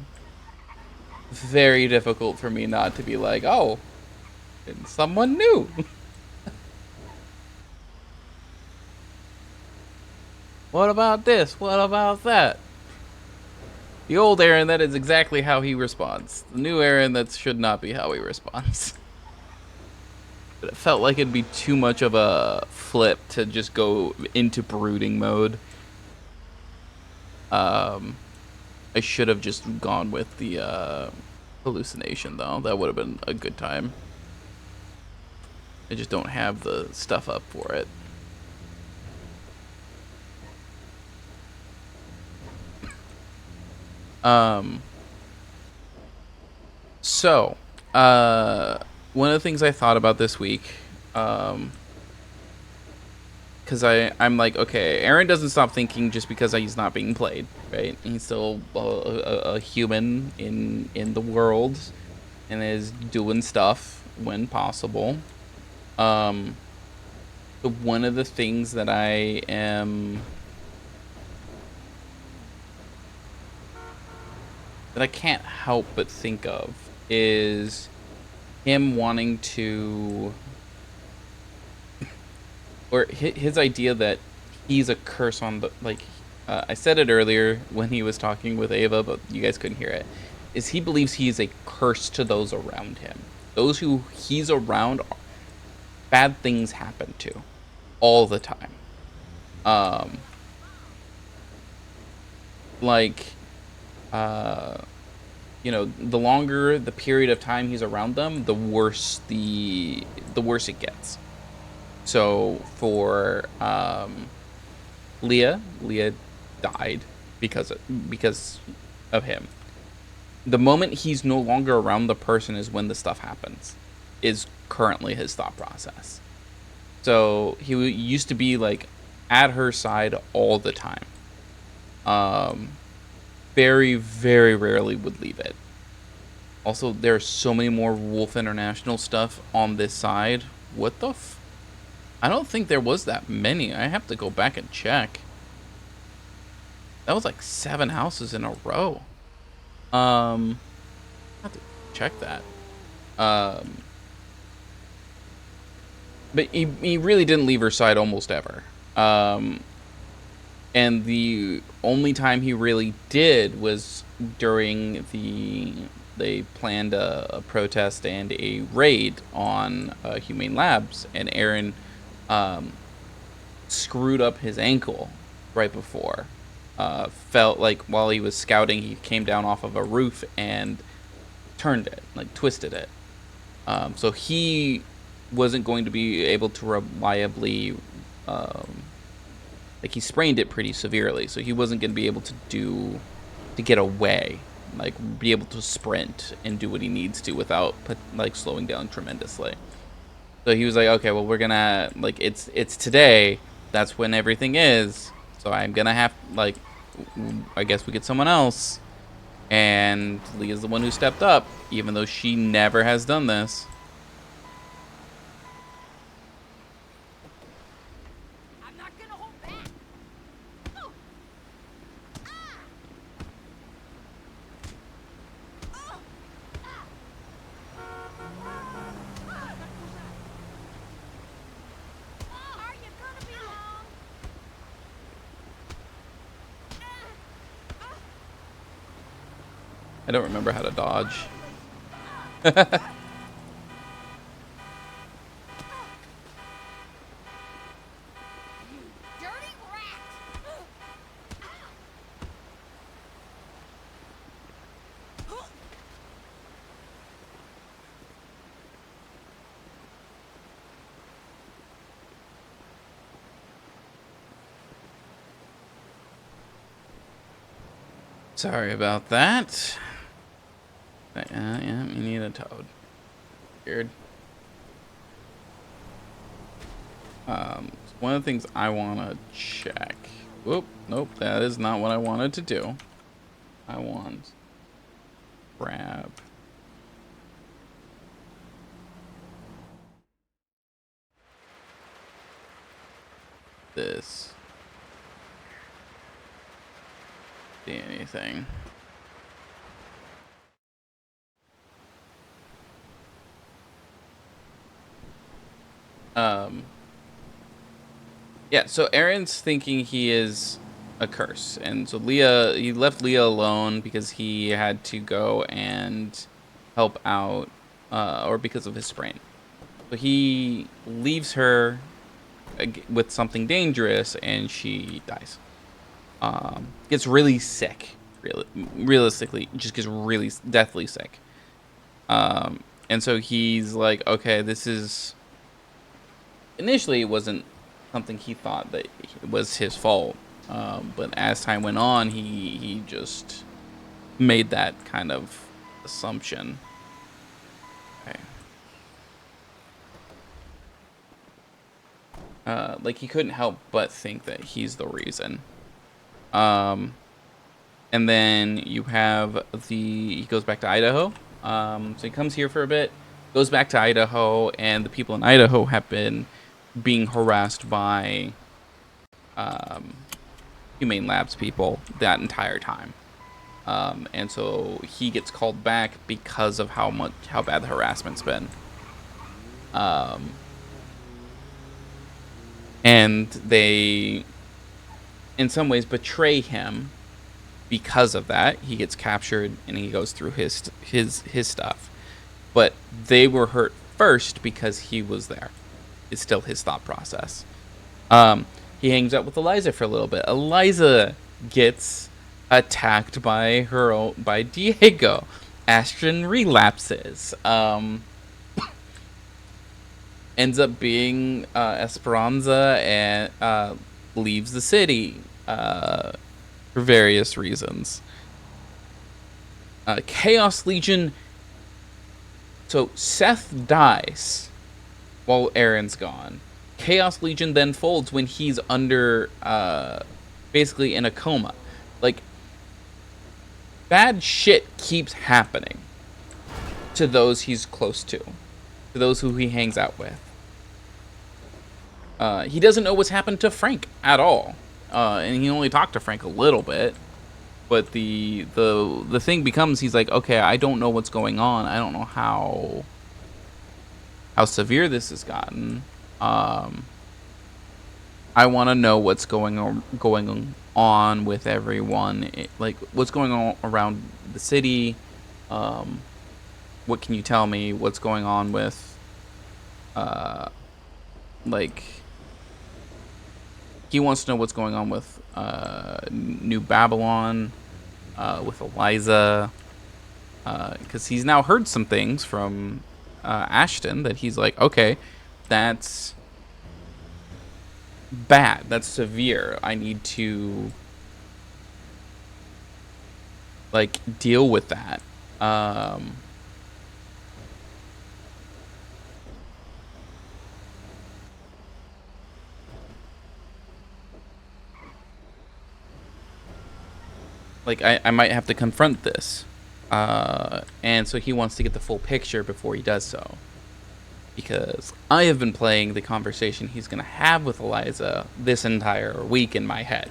Very difficult for me not to be like, "Oh, it's someone new." What about this? What about that? The old Aaron, that is exactly how he responds. The new Aaron, that should not be how he responds. But it felt like it'd be too much of a flip to just go into brooding mode. I should have just gone with the hallucination, though. That would have been a good time. I just don't have the stuff up for it. So, one of the things I thought about this week, because I'm like, okay, Aaron doesn't stop thinking just because he's not being played, right? He's still a human in the world and is doing stuff when possible. But one of the things that I am... that I can't help but think of is him wanting to, or his idea that he's a curse on the, like, I said it earlier when he was talking with Ava, but you guys couldn't hear it, is he believes he is a curse to those around him. Those who he's around, bad things happen to all the time. The longer the period of time he's around them, the worse the worse it gets. So for Leah died because of him. The moment he's no longer around the person is when the stuff happens, is currently his thought process. So he used to be like at her side all the time. Very, very rarely would leave it. Also, there's so many more Wolf International stuff on this side. What the I don't think there was that many. I have to go back and check. That was like 7 houses in a row. I have to check that. But he really didn't leave her side almost ever. And the only time he really did was during they planned a protest and a raid on Humane Labs, and Aaron screwed up his ankle right before. Felt like while he was scouting, he came down off of a roof and turned it, like twisted it. So he wasn't going to be able to reliably... like he sprained it pretty severely, so he wasn't going to be able to get away like be able to sprint and do what he needs to without like slowing down tremendously. So he was like, okay, well, we're gonna, like, it's today. That's when everything is. So I'm gonna have, like, I guess we get someone else. And Leah's the one who stepped up, even though she never has done this. I'm not gonna hold back. Oh. Ah. Oh. Are you gonna be long? I don't remember how to dodge. Dirty rat! Sorry about that. Yeah, you need a toad. Weird. One of the things I want to check. Whoop, nope, that is not what I wanted to do. I want grab this. See anything? Yeah, so Aaron's thinking he is a curse, and so he left Leah alone because he had to go and help out, or because of his sprain. So he leaves her with something dangerous, and she dies. Gets really sick, realistically, just gets really deathly sick. And so he's like, okay, this is... Initially, it wasn't something he thought that it was his fault. But as time went on, he just made that kind of assumption. Okay. Like, he couldn't help but think that he's the reason. And then you have he goes back to Idaho. So he comes here for a bit, goes back to Idaho, and the people in Idaho have been being harassed by Humane Labs people that entire time. And so he gets called back because of how bad the harassment's been. And they, in some ways, betray him because of that. He gets captured and he goes through his stuff. But they were hurt first because he was there. It's still his thought process. He hangs out with Eliza for a little bit. Eliza gets attacked by Diego. Astrid relapses. Ends up being Esperanza and leaves the city for various reasons. Chaos Legion. So Seth dies while Aaron's gone. Chaos Legion then folds when he's under, basically in a coma. Like, bad shit keeps happening to those he's close to those who he hangs out with. He doesn't know what's happened to Frank at all, and he only talked to Frank a little bit. But the thing becomes, he's like, okay, I don't know what's going on. I don't know how severe this has gotten. I want to know what's going on with everyone. Like, what's going on around the city. What can you tell me? What's going on with, like, he wants to know what's going on with New Babylon, with Eliza, because he's now heard some things from Ashton that he's like, okay, that's bad, that's severe. I need to like deal with that. Like I might have to confront this. And so he wants to get the full picture before he does so. Because I have been playing the conversation he's going to have with Eliza this entire week in my head.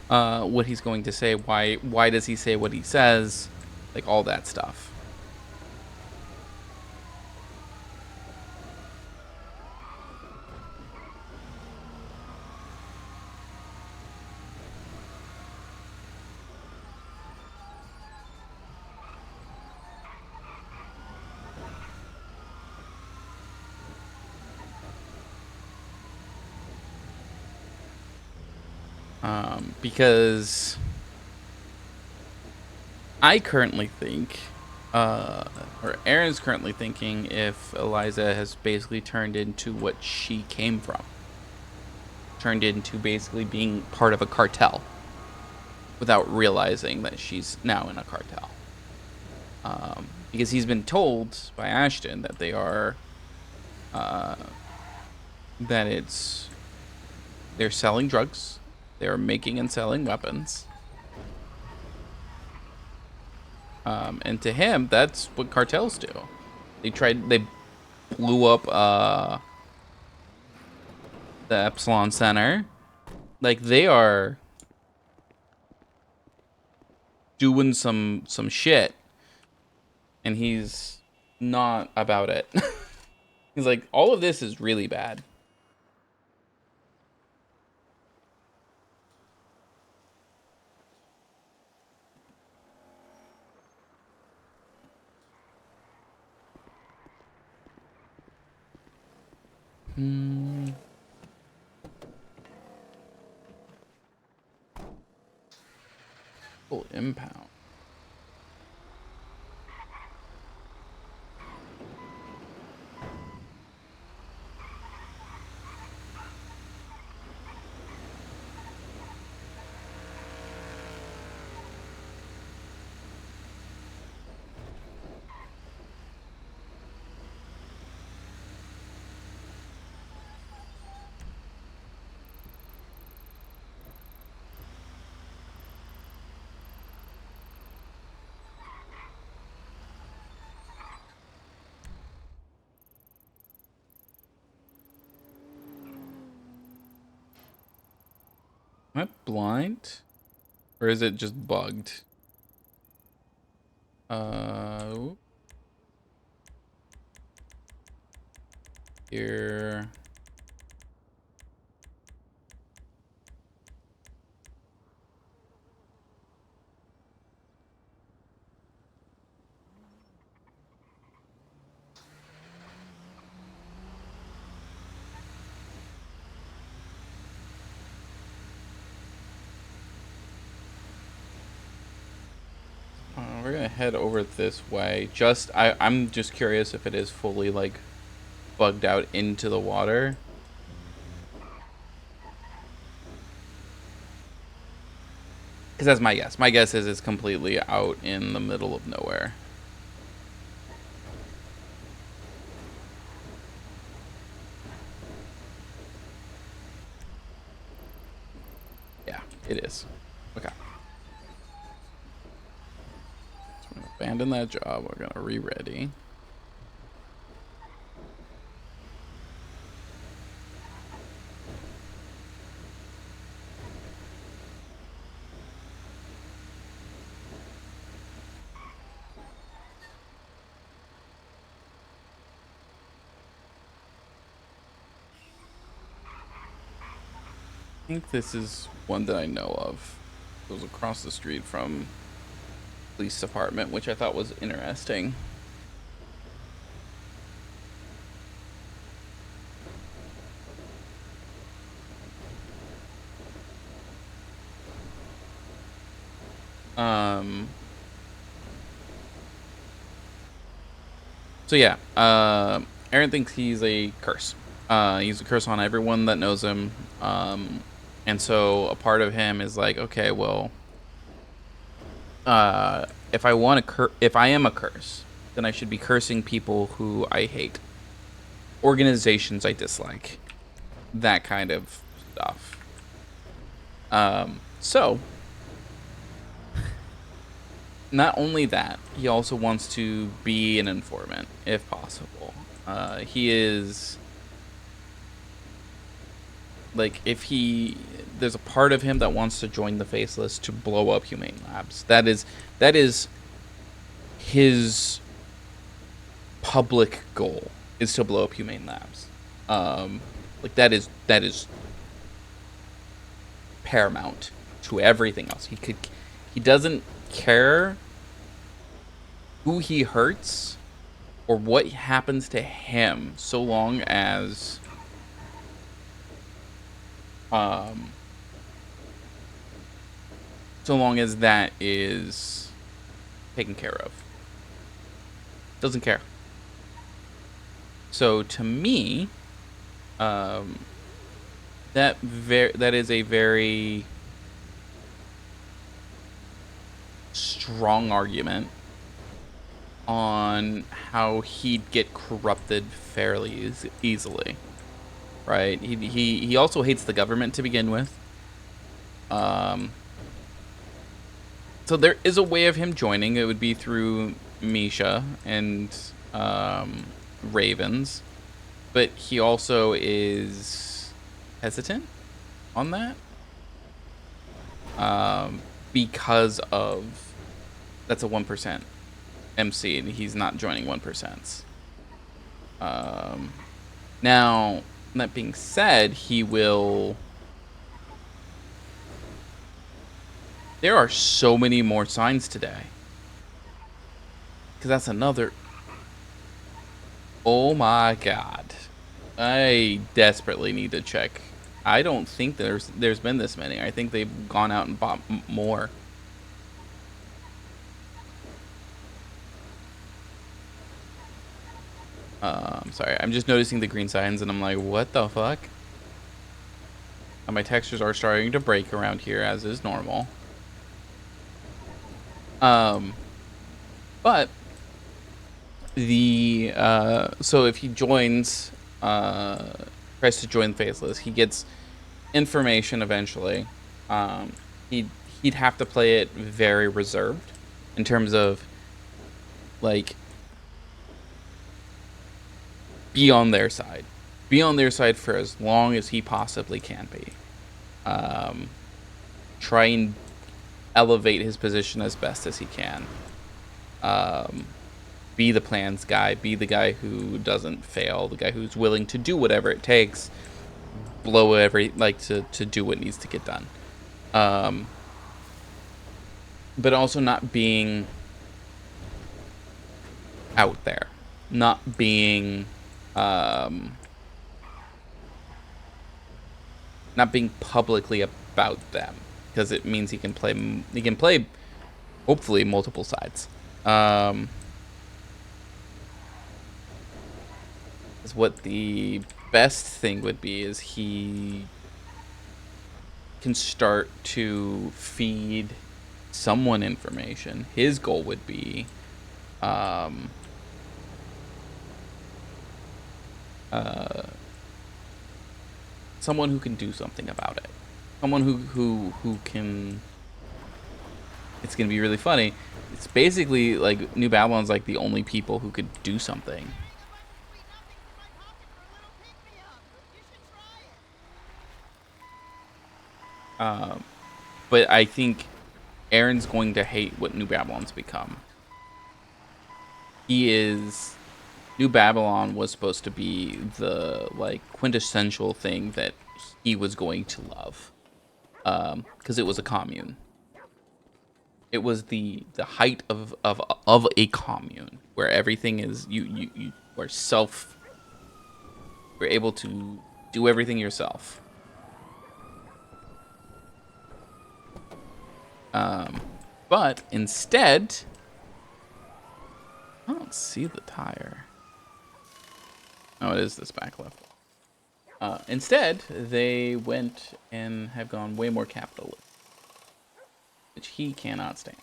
What he's going to say, why does he say what he says, like all that stuff. Because I currently think, or Aaron's currently thinking, if Eliza has basically turned into what she came from, turned into basically being part of a cartel, without realizing that she's now in a cartel. Because he's been told by Ashton that they are, they're selling drugs, they're making and selling weapons. And to him, that's what cartels do. They blew up the Epsilon Center. Like, they are doing some shit, and he's not about it. He's like, all of this is really bad. Full impound. Am I blind? Or is it just bugged? Here. We're gonna head over this way. I'm just curious if it is fully like bugged out into the water. Because that's my guess. My guess is it's completely out in the middle of nowhere. Yeah, it is. Okay. So we're gonna abandon that job. We're gonna re-ready. I think this is one that I know of. It was across the street from police department, which I thought was interesting. So yeah, Aaron thinks he's a curse. He's a curse on everyone that knows him. And so a part of him is like, okay, well, if I am a curse, then I should be cursing people who I hate, organizations I dislike, that kind of stuff. So not only that, he also wants to be an informant if possible. He is like, there's a part of him that wants to join the Faceless to blow up Humane Labs. That is his public goal, is to blow up Humane Labs. Like that is paramount to everything else. He doesn't care who he hurts or what happens to him, so long as that is taken care of. Doesn't care. So to me, that is a very strong argument on how he'd get corrupted fairly easily, right? He also hates the government to begin with. So there is a way of him joining. It would be through Misha and Ravens, but he also is hesitant on that because of that's a 1% MC, and he's not joining 1%. Now, that being said, he will. There are so many more signs today. Because that's another. Oh my god. I desperately need to check. I don't think there's been this many. I think they've gone out and bought more. Sorry, I'm just noticing the green signs and I'm like, what the fuck? And my textures are starting to break around here, as is normal. But the so if he joins, tries to join Faceless, he gets information eventually. He'd have to play it very reserved in terms of, like, be on their side. Be on their side for as long as he possibly can be. Try and elevate his position as best as he can. Be the plans guy. Be the guy who doesn't fail. The guy who's willing to do whatever it takes. To do what needs to get done. But also not being out there. Not being publicly about them, because it means he can play hopefully multiple sides. Is what the best thing would be is he can start to feed someone information. His goal would be someone who can do something about it. Someone who can. It's gonna be really funny. It's basically like New Babylon's like the only people who could do something. But I think Aaron's going to hate what New Babylon's become. New Babylon was supposed to be the, like, quintessential thing that he was going to love, because it was a commune. It was the height of a commune where everything is you are you're able to do everything yourself. But instead, I don't see the tire. Oh, it is this back left. Instead, they went and have gone way more capitalist, which he cannot stand.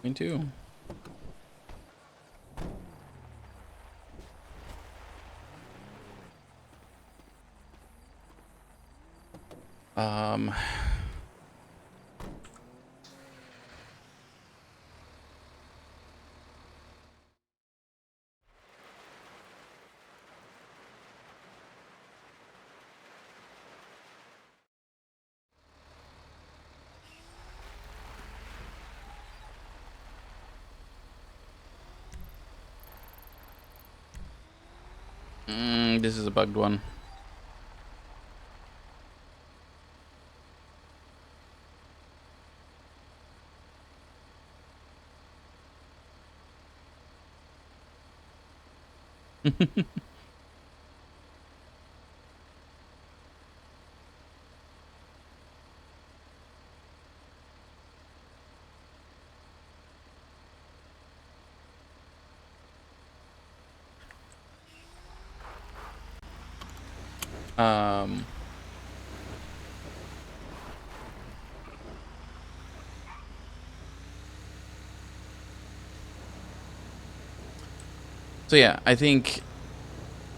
Me too. Um. This is a bugged one. Um. So yeah, I think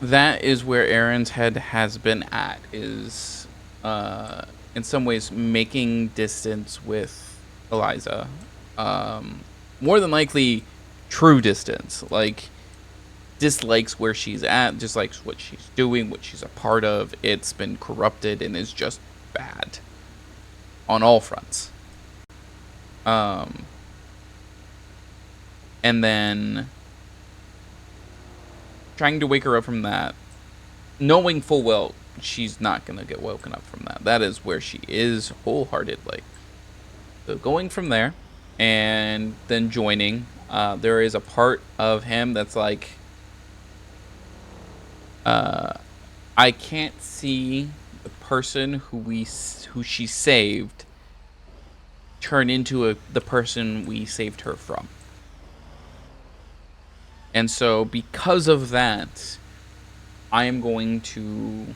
that is where Aaron's head has been at, is in some ways making distance with Eliza. More than likely true distance. Like, dislikes where she's at, dislikes what she's doing, what she's a part of. It's been corrupted and is just bad on all fronts. And then trying to wake her up from that, knowing full well she's not going to get woken up from that. That is where she is wholeheartedly. So going from there and then joining, there is a part of him that's like, I can't see the person who she saved turn into the person we saved her from. And so because of that, I am going to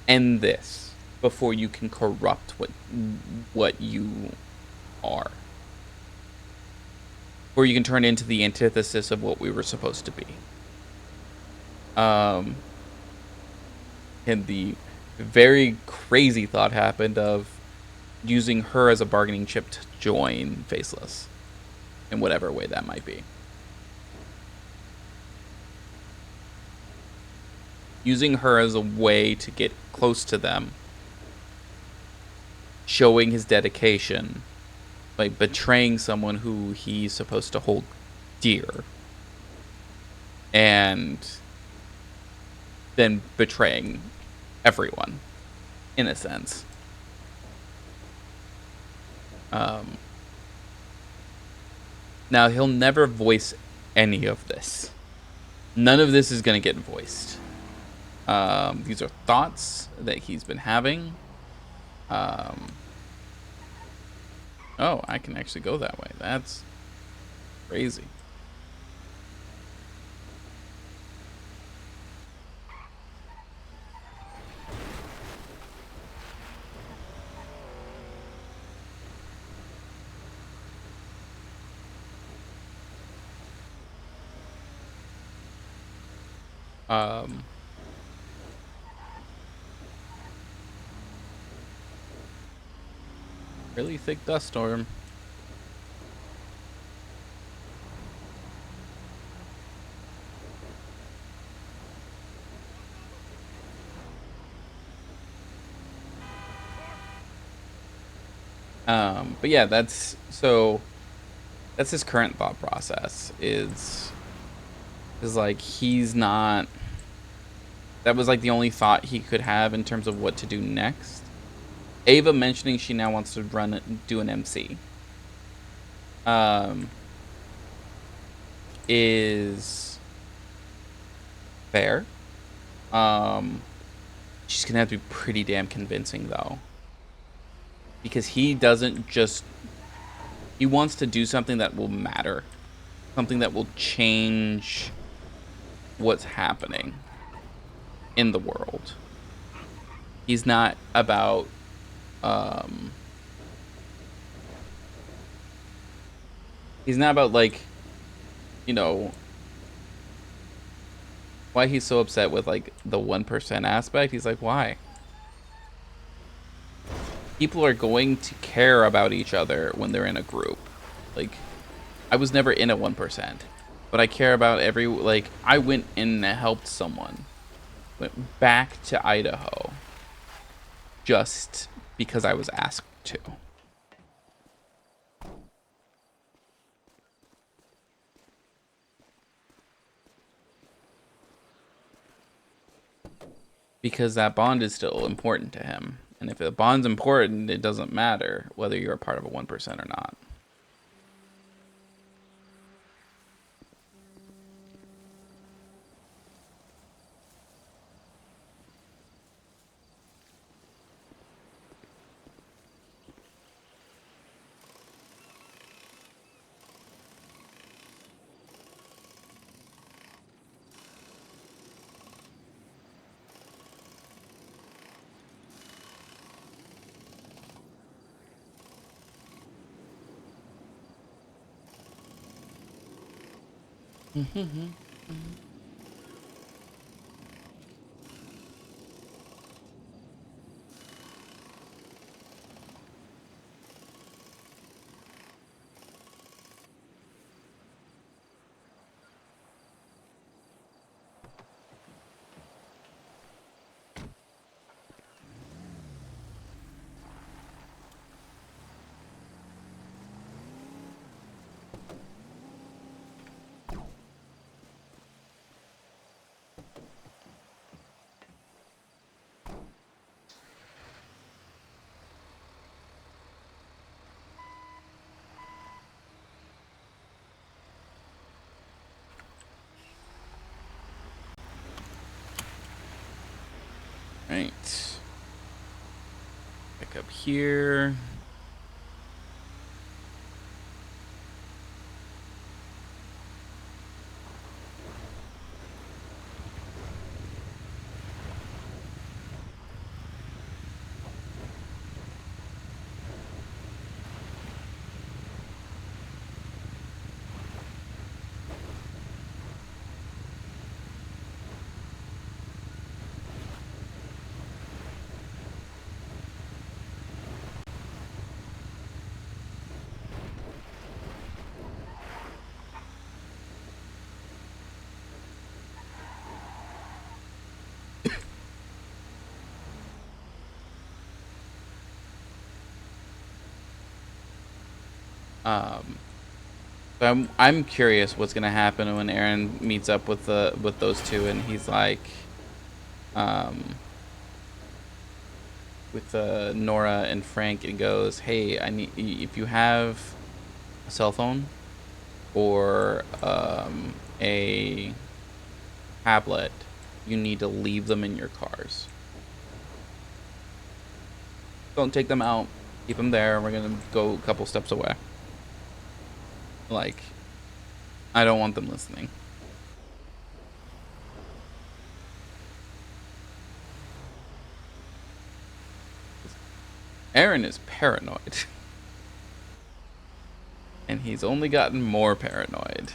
end this before you can corrupt what you are. Or you can turn into the antithesis of what we were supposed to be. And the very crazy thought happened of using her as a bargaining chip to join Faceless in whatever way that might be. Using her as a way to get close to them, showing his dedication, like betraying someone who he's supposed to hold dear, and then betraying everyone, in a sense. Now, he'll never voice any of this. None of this is going to get voiced. These are thoughts that he's been having. Oh, I can actually go that way. That's crazy. Really thick dust storm. But yeah, that's his current thought process is like, he's not, that was like the only thought he could have in terms of what to do next. Ava mentioning she now wants to do an MC is fair. She's gonna have to be pretty damn convincing though, because he doesn't just, he wants to do something that will matter, something that will change what's happening in the world. He's not He's not about like, you know, why he's so upset with like the 1% aspect. He's like, why? People are going to care about each other when they're in a group. Like, I was never in a 1%, but I care about every, like, I went and helped someone, went back to Idaho just because I was asked to. Because that bond is still important to him. And if the bond's important, it doesn't matter whether you're a part of a 1% or not. Right. Back up here. So I'm curious what's gonna happen when Aaron meets up with those two, and he's like, with Nora and Frank, and goes, "Hey, I need if you have a cell phone or a tablet, you need to leave them in your cars. Don't take them out. Keep them there. We're gonna go a couple steps away. Like, I don't want them listening." Aaron is paranoid. And he's only gotten more paranoid.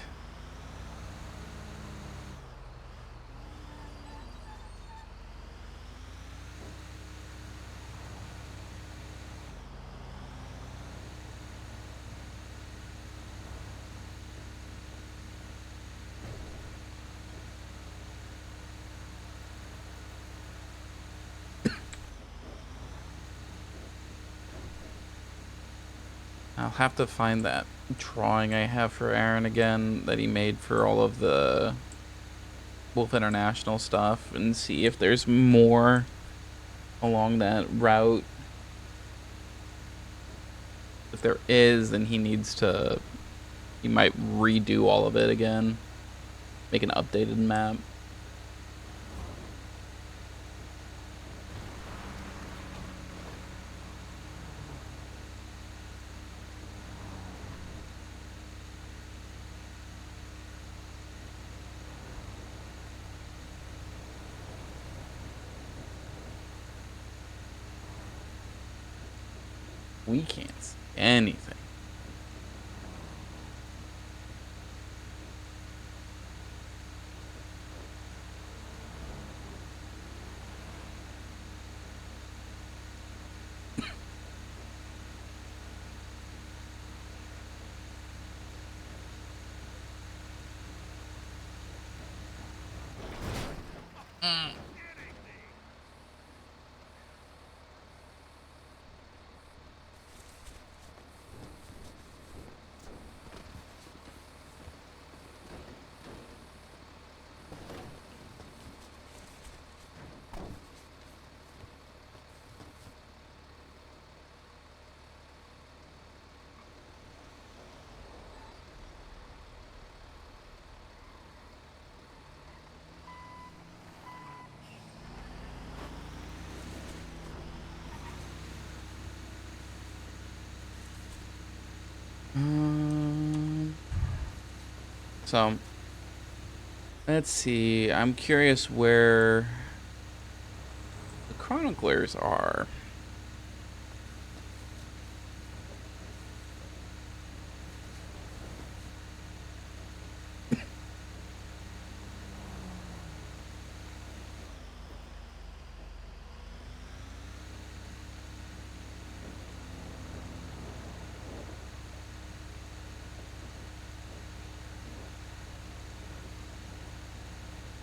I'll have to find that drawing I have for Aaron again that he made for all of the Wolf International stuff and see if there's more along that route. If there is, then he might redo all of it again. Make an updated map. We can't see anything. So, let's see. I'm curious where the chroniclers are.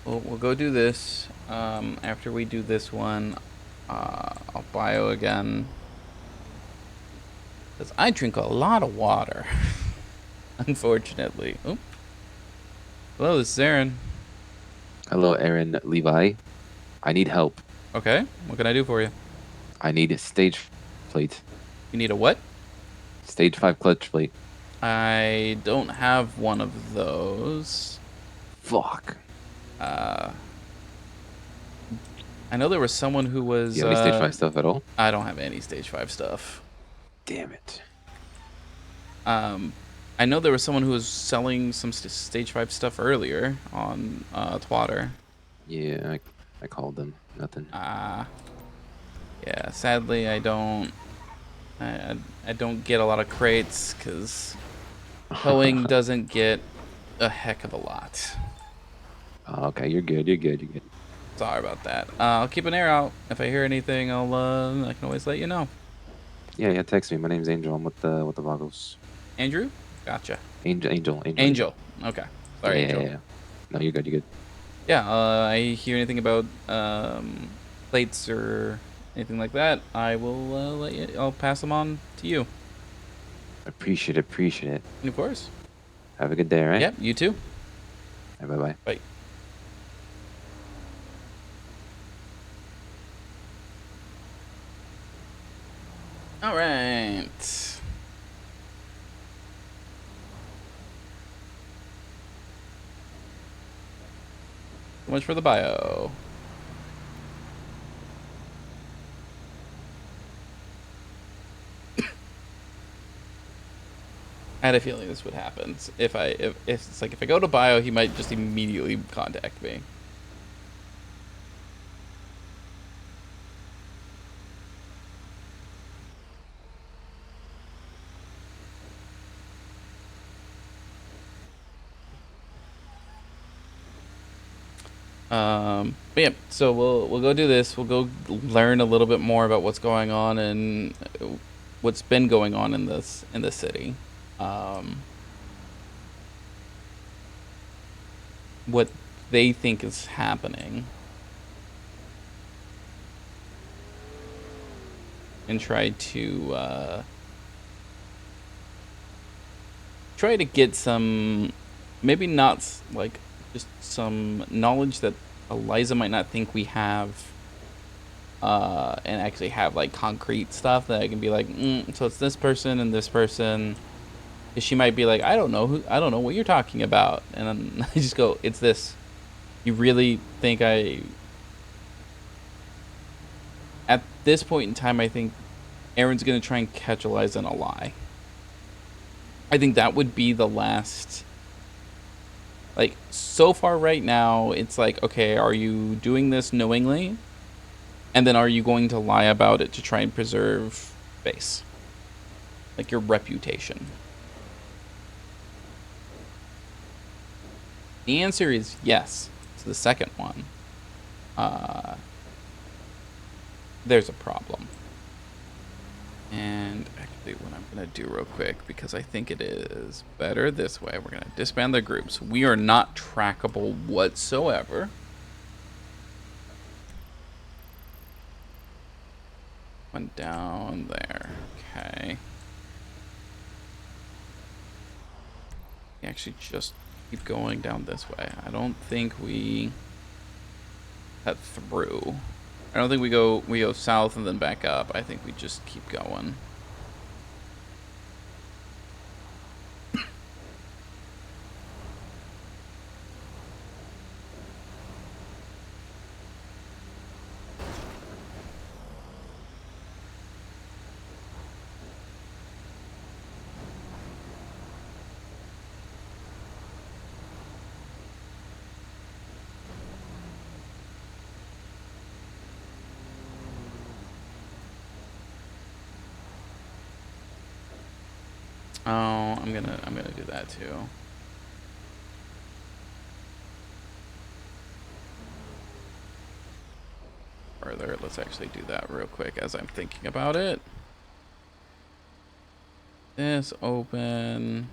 We'll go do this. After we do this one, I'll bio again. Because I drink a lot of water. Unfortunately. Oh. Hello, this is Aaron. Hello, Aaron Levi. I need help. Okay, what can I do for you? I need a stage plate. You need a what? Stage 5 clutch plate. I don't have one of those. Fuck. I know there was someone who was... You have any stage 5 stuff at all? I don't have any stage 5 stuff. Damn it. I know there was someone who was selling some stage 5 stuff earlier on Twitter. Yeah, I called them. Nothing. Yeah, sadly I don't get a lot of crates because towing doesn't get a heck of a lot. Oh, okay, you're good. You're good. You're good. Sorry about that. I'll keep an ear out. If I hear anything, I can always let you know. Yeah. Text me. My name's Angel. I'm with the Vagos. Andrew? Gotcha. Angel. Okay. Sorry, Angel. Yeah. No, you're good. You're good. Yeah. I hear anything about plates or anything like that, I will let you. I'll pass them on to you. Appreciate it. And of course. Have a good day, all right? Yep. You too. Right, bye. Bye. All right. So much for the bio. I had a feeling this would happen. If it's like if I go to bio, he might just immediately contact me. But yeah, so we'll go do this. We'll go learn a little bit more about what's going on and what's been going on in this city. What they think is happening, and try to get some, maybe not like just some knowledge that Eliza might not think we have, and actually have like concrete stuff that I can be like, so it's this person and this person. She might be like, I don't know what you're talking about, and then I just go, it's this. You really think at this point in time, I think Aaron's gonna try and catch Eliza in a lie. I think that would be the last. Like, so far right now, it's like, okay, are you doing this knowingly? And then are you going to lie about it to try and preserve face? Like, your reputation. The answer is yes to the second one. There's a problem. And actually what I'm going to do real quick, because I think it is better this way, we're going to disband the groups. We are not trackable whatsoever. Went down there. Okay. We actually just keep going down this way. I don't think we cut through. I don't think we go south and then back up. I think we just keep going. Oh, I'm gonna do that too. Further, let's actually do that real quick as I'm thinking about it. This open.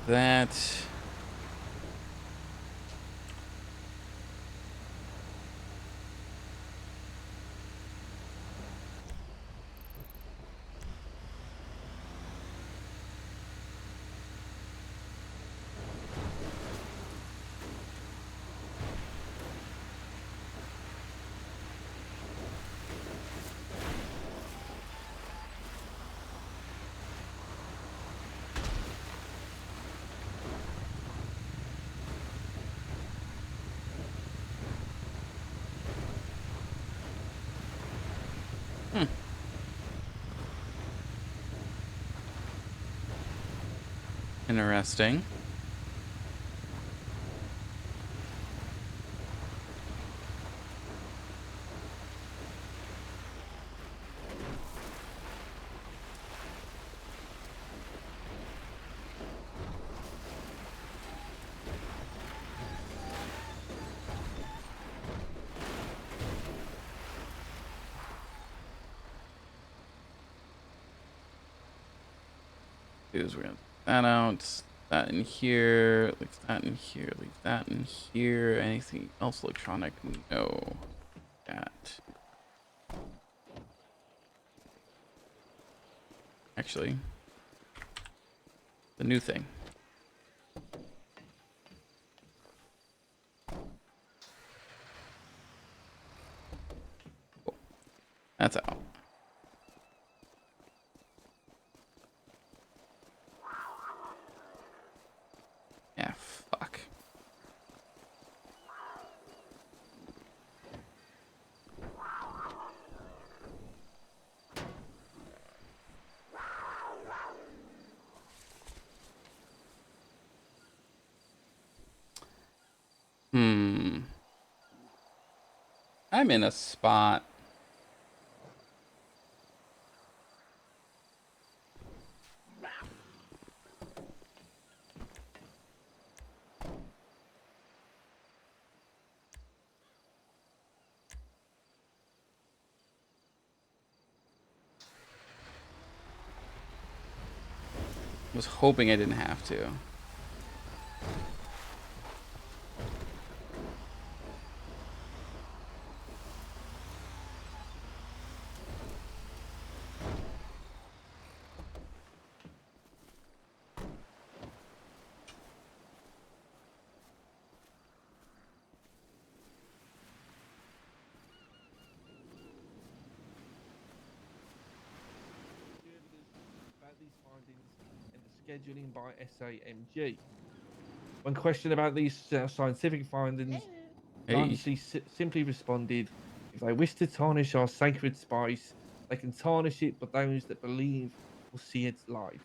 That. Interesting. Is we're gonna take that out, that in here, leave that in here, leave that in here. Anything else electronic? No. That. Actually, the new thing. Cool. That's out. Yeah, fuck. I'm in a spot. Was hoping I didn't have to. About these findings and the scheduling by SAMG. When questioned about these scientific findings, Hey. simply responded, "If they wish to tarnish our sacred spice, they can tarnish it, but those that believe will see its light."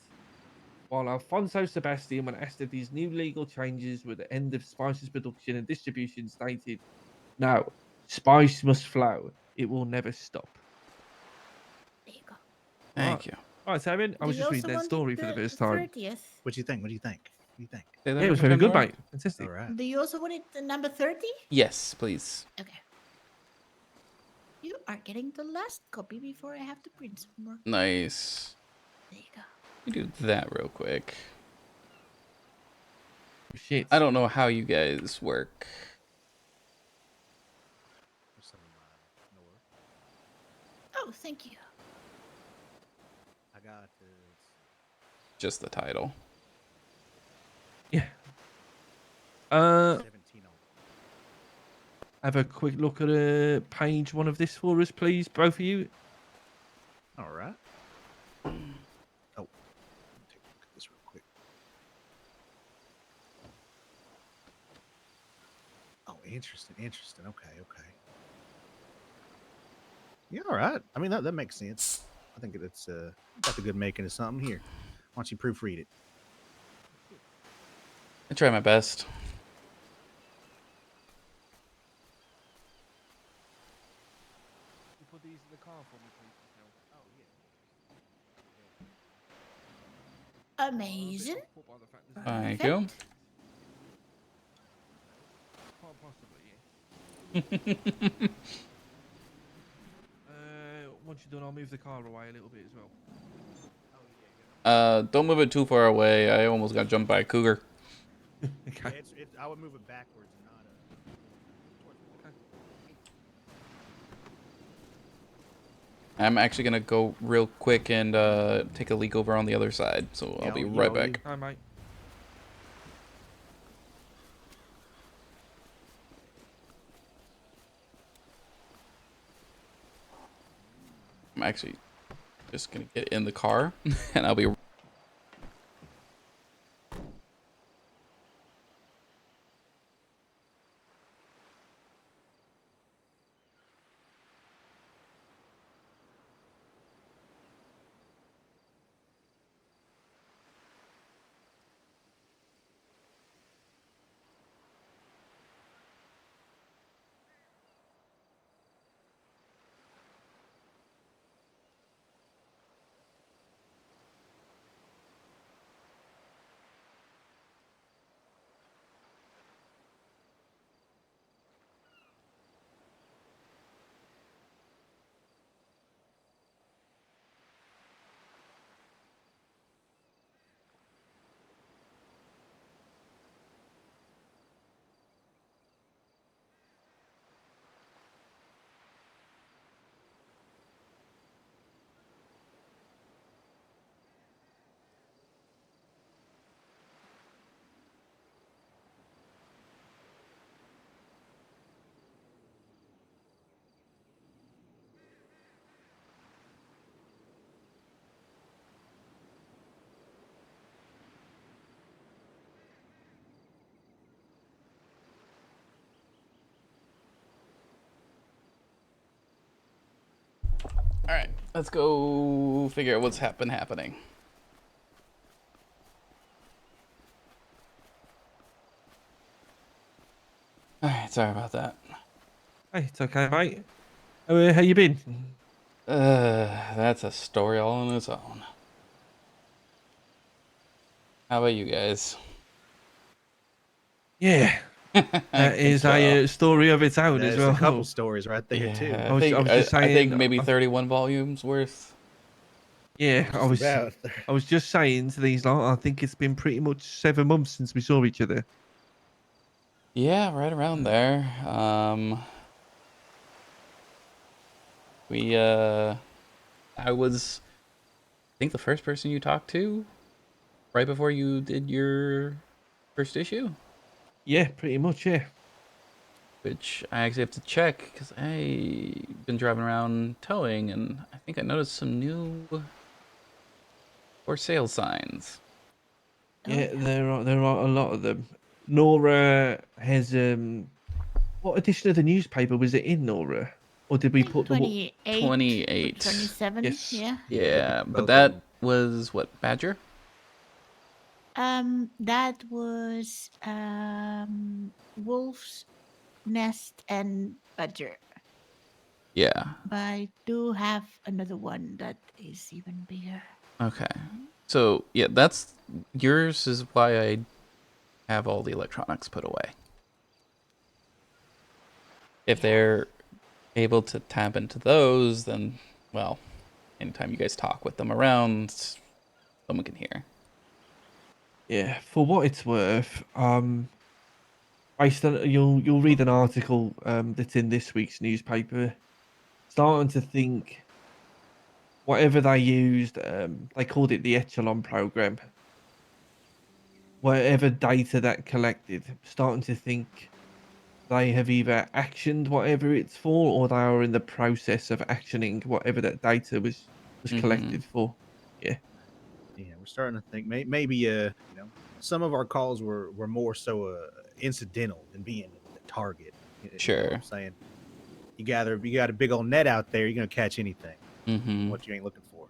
While Alfonso Sebastian, when asked if these new legal changes were the end of spices production and distribution, stated, "No, spice must flow. It will never stop." There you go. Thank you. All right, Simon, I was Do just you reading also that want story for the first time. 30th? What do you think? What do you think? do you think? Say that Yeah, it was one very more good, time, mate. Fantastic. All right. Do you also want it the number 30? Yes, please. Okay. You are getting the last copy before I have to print some more. Nice. There you go. You do that real quick. Shit. I don't know how you guys work. No worries. Oh, thank you. I got Just the title. Yeah. 17 on. Have a quick look at page 1 of this for us, please, both of you. All right. Oh, let me take a look at this real quick. Oh, interesting. Okay. Yeah, all right. I mean, that makes sense. I think it's got the good making of something here. Why don't you proofread it? I try my best. You put these in the car for me, please, Amazing. Thank you. Once you're done, I'll move the car away a little bit as well. Don't move it too far away. I almost got jumped by a cougar. Yeah, I would move it backwards and not towards the wall. I'm actually gonna go real quick and take a leak over on the other side, so I'll be right back. Hi, mate. I'm actually just gonna get in the car, and I'll be. All right, let's go figure out what's happening. All right, sorry about that. Hey, it's okay, mate. How you been? That's a story all on its own. How about you guys? Yeah. That is a story of its own as There's well. a couple stories right there Yeah, too. I was just saying. I think maybe 31 volumes worth. Yeah, Just about. I was just saying to these lot. I think it's been pretty much 7 months since we saw each other. Yeah, right around there. I was, I think, the first person you talked to right before you did your first issue. Yeah, pretty much, yeah. Which I actually have to check because I've been driving around towing, and I think I noticed some new for sale signs. Yeah, there are a lot of them. Nora has what edition of the newspaper was it in, Nora? Or did we put 28. 28. 27. Yes. Yeah. Yeah, but both of that them. was what, Badger? That was Wolf's Nest and Badger. Yeah. But I do have another one that is even bigger. Okay. So yeah, that's yours is why I have all the electronics put away. If they're able to tap into those, then, well, anytime you guys talk with them around, someone can hear. Yeah, for what it's worth, based on you'll read an article that's in this week's newspaper, starting to think whatever they used, they called it the Echelon program. Whatever data that collected, starting to think they have either actioned whatever it's for, or they are in the process of actioning whatever that data was collected for. Yeah. Yeah, we're starting to think maybe some of our calls were more so incidental than being the target. You know what Sure. I'm saying? You got a big old net out there, you're gonna catch anything. What you ain't looking for.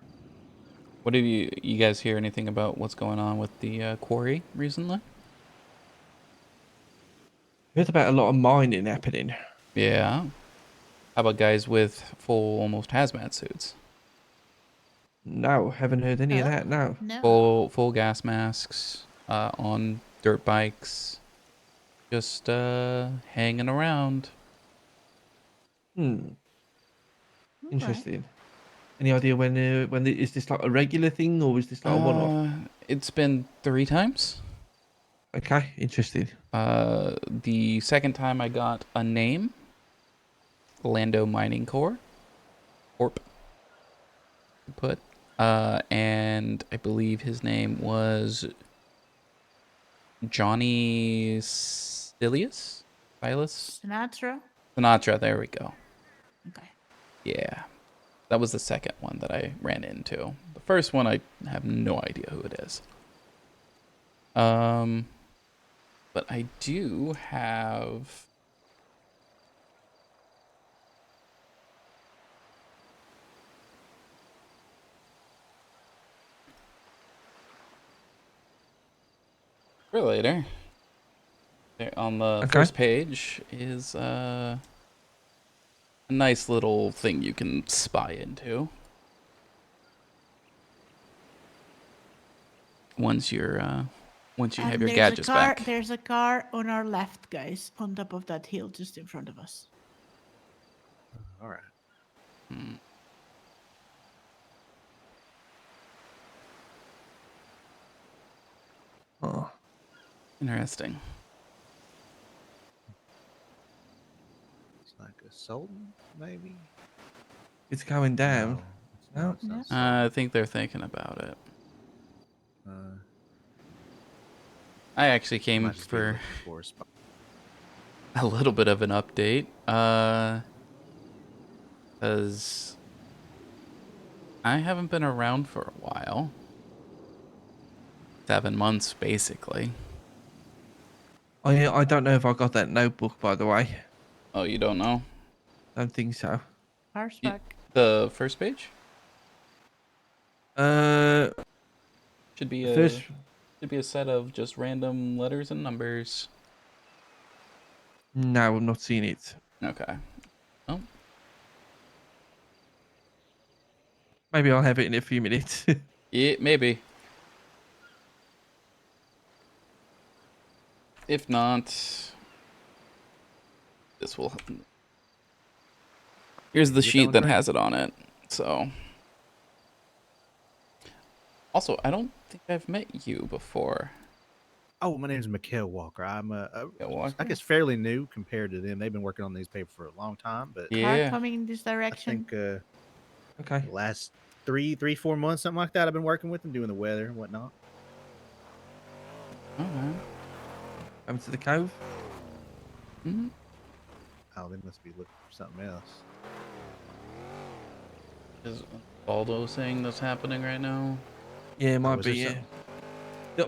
What have you guys hear anything about what's going on with the quarry recently? Heard about a lot of mining happening. Yeah. How about guys with full, almost hazmat suits? No, haven't heard any of that. No. Full gas masks, on dirt bikes, just hanging around. Interesting. Any idea when is this like a regular thing, or is this like a one-off? It's been 3 times. Okay, interesting. The second time I got a name, Lando Mining Corp. And I believe his name was Johnny Silas? Sinatra, there we go. Okay. Yeah. That was the second one that I ran into. The first one, I have no idea who it is. But I do have... For later. There on the first page is a nice little thing you can spy into. Once you have your gadgets back. There's a car on our left, guys, on top of that hill just in front of us. All right. Oh, interesting. It's like a Sultan, maybe. It's going down. No, it's not I think they're thinking about it. I actually came for a little bit of an update, because I haven't been around for a while. 7 months, basically. I don't know if I got that notebook, by the way. Oh, you don't know? Don't think so. The first page? Should be a set of just random letters and numbers. No, I'm not seeing it. Okay. Oh. Maybe I'll have it in a few minutes. Yeah, maybe. If not, this will. Here's the sheet that has it on it. So. Also, I don't think I've met you before. Oh, my name is Mikhail Walker. I'm I guess fairly new compared to them. They've been working on these papers for a long time, but Car coming in this direction. I think okay, the last 4 months, something like that. I've been working with them, doing the weather and whatnot. Okay. Come to the cove. Oh, they must be looking for something else. Is Baldo saying that's happening right now? Yeah, it might be. Yeah.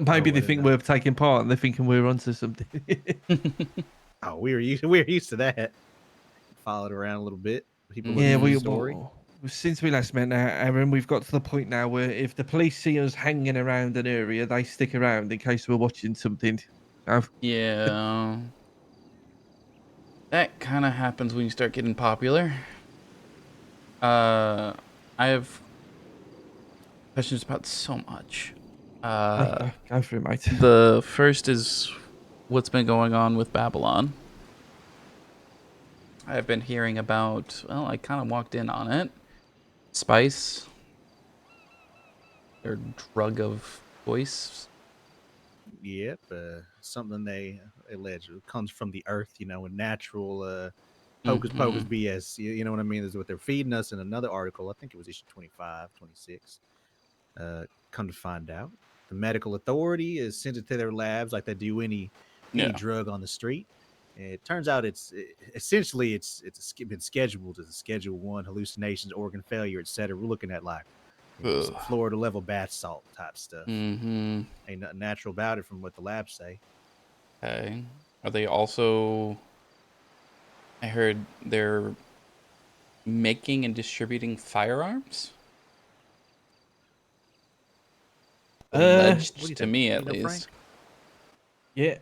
Maybe they think we're taking part, and they're thinking we're onto something. Oh, we're used to that. Followed around a little bit. People story. Since we last met, now, Aaron, we've got to the point now where if the police see us hanging around an area, they stick around in case we're watching something. So. Yeah. That kind of happens when you start getting popular. I have questions about so much. Go for it, mate. The first is, what's been going on with Babylon. I've been hearing about, well, I kind of walked in on it. Spice, their drug of choice. Yep, something they allege comes from the earth, you know, a natural hocus pocus BS. You know what I mean? Is what they're feeding us in another article. I think it was issue 25, 26. Come to find out, the medical authority is sent it to their labs like they do any drug on the street. It turns out essentially it's been scheduled as a Schedule 1 hallucinations, organ failure, etc. We're looking at like some Florida level bath salt type stuff. Ain't nothing natural about it from what the labs say. Okay. Are they also? I heard they're making and distributing firearms. Alleged to me, at least. Yeah.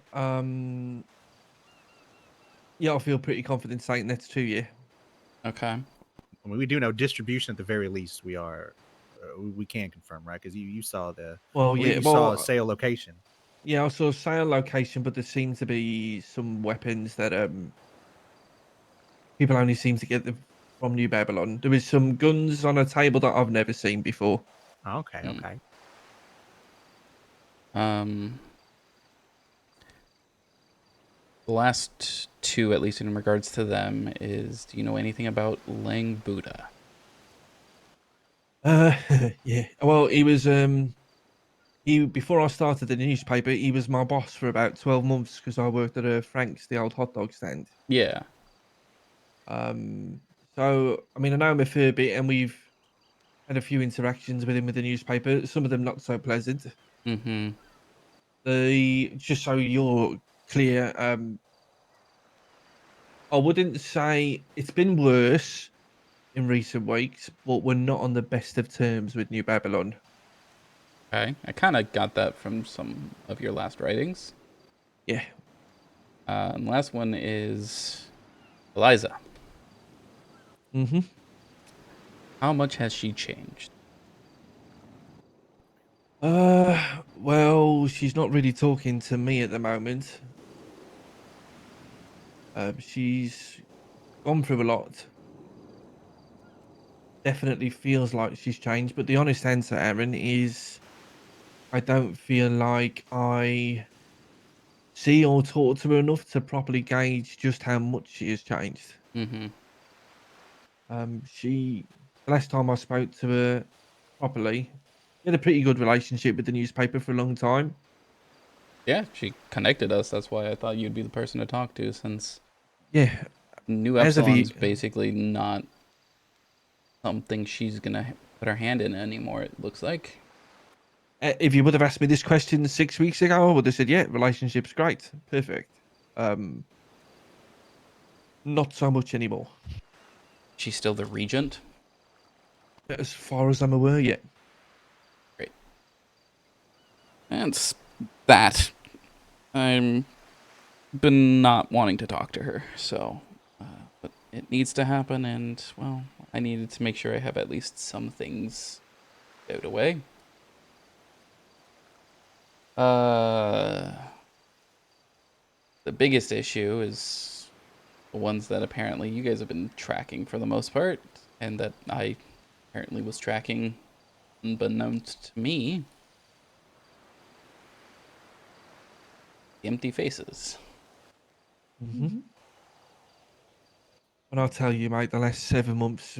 Yeah, I feel pretty confident saying that's true. Yeah. Okay. I mean, we do know distribution at the very least. We can confirm, right? Because you saw the. Well, I believe yeah. you saw a sale location. Yeah, I saw a sale location, but there seem to be some weapons that people only seem to get them from New Babylon. There was some guns on a table that I've never seen before. Okay, okay. The last two, at least in regards to them, is, do you know anything about Lang Buddha? Yeah. Well, he was before I started the newspaper, he was my boss for about 12 months because I worked at Frank's, the old hot dog stand. Yeah. So I mean, I know him a fair bit, and we've had a few interactions with him with the newspaper. Some of them not so pleasant. Just so you're clear, I wouldn't say it's been worse in recent weeks, but we're not on the best of terms with New Babylon. Okay. I kind of got that from some of your last writings. Yeah. And the last one is Eliza. How much has she changed? Well, she's not really talking to me at the moment. She's gone through a lot. Definitely feels like she's changed, but the honest answer, Aaron, is I don't feel like I see or talk to her enough to properly gauge just how much she has changed. The last time I spoke to her properly, we had a pretty good relationship with the newspaper for a long time. Yeah, she connected us. That's why I thought you'd be the person to talk to, since New as of Epsilon's basically not something she's gonna put her hand in anymore, it looks like. If you would have asked me this question 6 weeks ago, I would have said, yeah, relationship's great, perfect. Not so much anymore. She's still the regent? As far as I'm aware, yeah. Great. And that. I'm been not wanting to talk to her, so but it needs to happen, and well, I needed to make sure I have at least some things out away. The biggest issue is the ones that apparently you guys have been tracking for the most part, and that I apparently was tracking unbeknownst to me. The empty faces. And I'll tell you, mate, the last 7 months,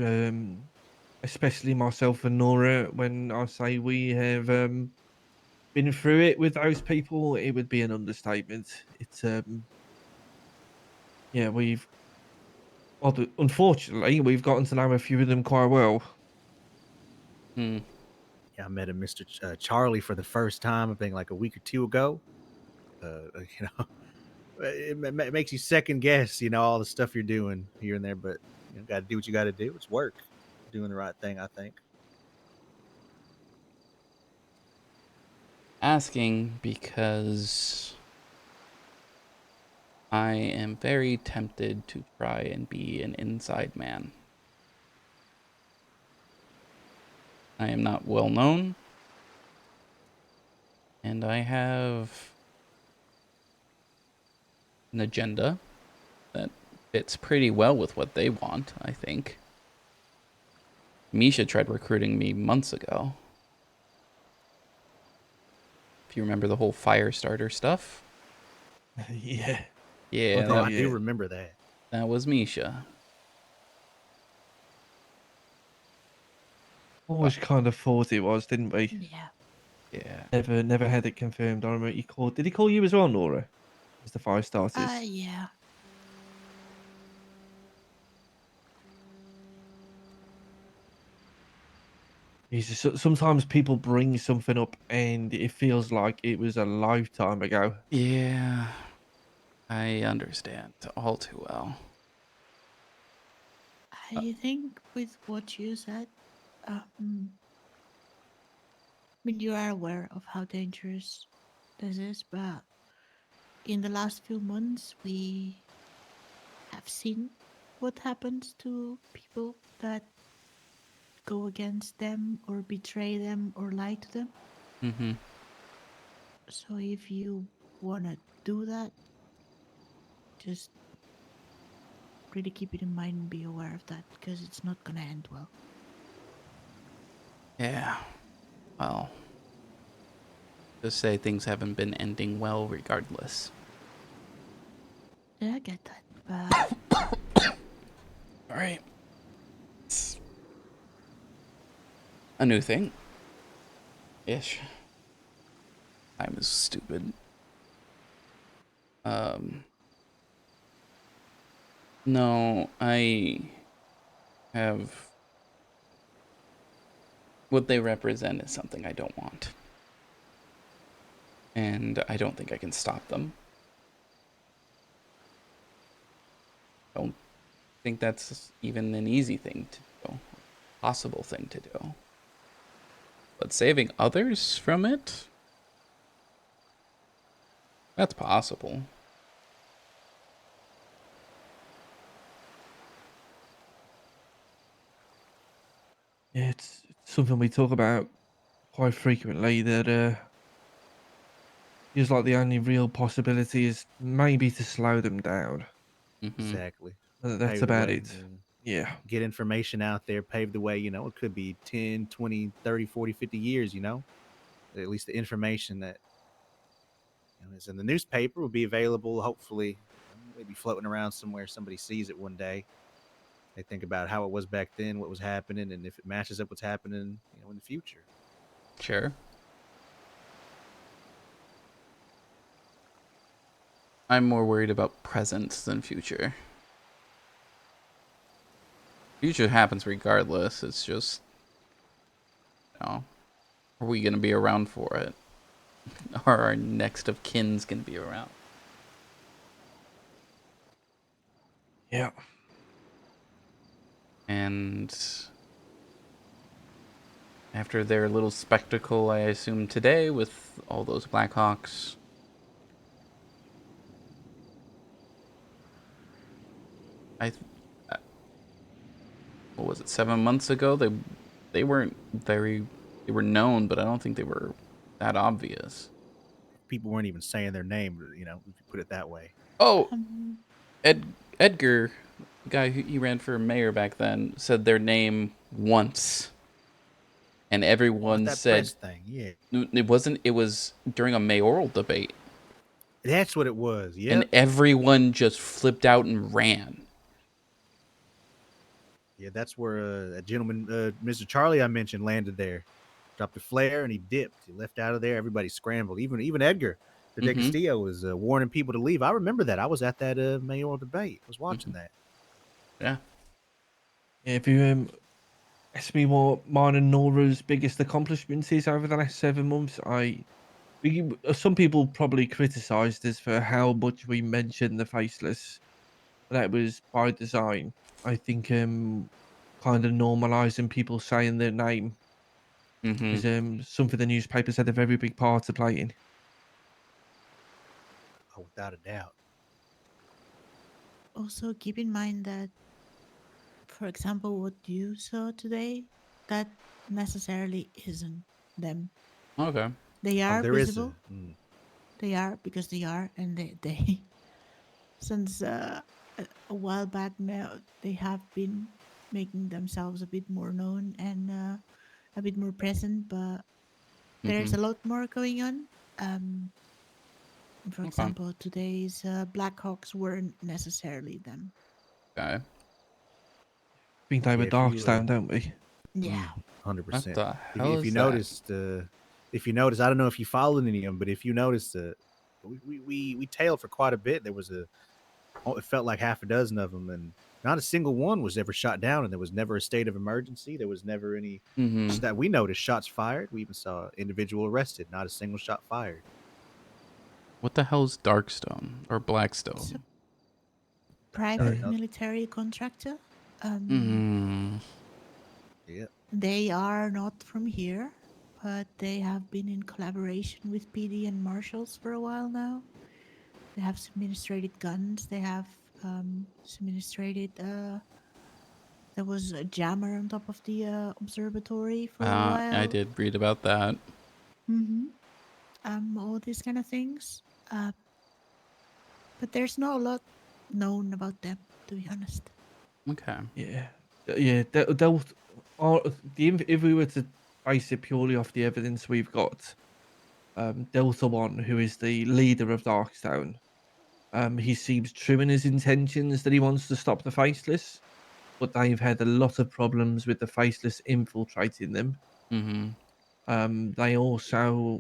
especially myself and Nora, when I say we have been through it with those people, it would be an understatement. It's yeah, unfortunately we've gotten to know a few of them quite well. Yeah, I met a Mr. Charlie for the first time, I think like a week or two ago. You know, it makes you second guess, you know, all the stuff you're doing here and there, but you know, got to do what you got to do. It's work. Doing the right thing, I think. Asking because I am very tempted to try and be an inside man. I am not well known, and I have an agenda that fits pretty well with what they want, I think. Misha tried recruiting me months ago. If you remember the whole fire starter stuff. Yeah. Yeah, Oh, I yeah. do remember that. that was Misha. Always kind of thought it was, didn't we? Yeah. Yeah. Never had it confirmed. I remember he called. Did he call you as well, Nora? As the fire starters? Yeah. Sometimes people bring something up and it feels like it was a lifetime ago. Yeah. I understand all too well. I think with what you said, I mean, you are aware of how dangerous this is, but in the last few months, we have seen what happens to people that go against them or betray them or lie to them. Mm-hmm. So if you want to do that, just really keep it in mind and be aware of that because it's not going to end well. Yeah. Well, just say things haven't been ending well regardless. Yeah, I get that, but All right. It's a new thing. Ish. Time is stupid. No, I have what they represent is something I don't want. And I don't think I can stop them. Don't think that's even an easy thing to do, possible thing to do. But saving others from it? That's possible. Yeah, it's something we talk about quite frequently. That feels like the only real possibility is maybe to slow them down. Mm-hmm. Exactly. That's Pave the about way. it. Yeah. Get information out there, pave the way. It could be 10, 20, 30, 40, 50 years, at least the information that is in the newspaper will be available. Hopefully, maybe floating around somewhere. Somebody sees it one day. They think about how it was back then, what was happening, and if it matches up what's happening, in the future. Sure. I'm more worried about present than future. Future happens regardless. It's just, are we going to be around for it? Are our next of kins going to be around? Yeah. And after their little spectacle, I assume today with all those Blackhawks, what was it, 7 months ago? They weren't very, they were known, but I don't think they were that obvious. People weren't even saying their name, if you put it that way. Oh, Edgar, the guy who he ran for mayor back then, said their name once, and everyone That said press thing, yeah. it wasn't. It was during a mayoral debate. That's what it was. Yeah. And everyone just flipped out and ran. Yeah, that's where a gentleman, Mr. Charlie, I mentioned, landed there, dropped a flare, and he dipped. He left out of there. Everybody scrambled. Even Edgar, the De Castillo, was warning people to leave. I remember that. I was at that mayoral debate. I was watching that. Yeah. If you ask me what mine and Nora's biggest accomplishments is over the last 7 months, some people probably criticised us for how much we mentioned the faceless. That was by design. I think kind of normalising people saying their name is something the newspapers had a very big part to play in. Oh, without a doubt. Also, keep in mind that, for example, what you saw today, that necessarily isn't them. Okay. They are there visible. is They are because they are, and they since a while back now, they have been making themselves a bit more known and a bit more present, but there's a lot more going on. For Okay. example, today's Blackhawks weren't necessarily them. Okay. I think they were Yeah, if you, Darkstone, don't we? Yeah. 100%. the If, hell if you is that? noticed, I don't know if you followed any of them, but if you noticed, we tailed for quite a bit. There was it felt like half a dozen of them, and not a single one was ever shot down, and there was never a state of emergency. There was never any Mm-hmm. that we noticed shots fired. We even saw an individual arrested, not a single shot fired. What the hell is Darkstone or It's Blackstone? a private military contractor. Mm-hmm. Yeah. They are not from here, but they have been in collaboration with PD and marshals for a while now. They have administrated guns. They have administrated. There was a jammer on top of the observatory for a I while. did read about that. Mm-hmm. All these kind of things. But there's not a lot known about them, to be honest. Okay. Yeah, yeah. If we were to base it purely off the evidence we've got, Delta One, who is the leader of Darkstone, he seems true in his intentions that he wants to stop the Faceless, but they've had a lot of problems with the Faceless infiltrating them. Mm-hmm.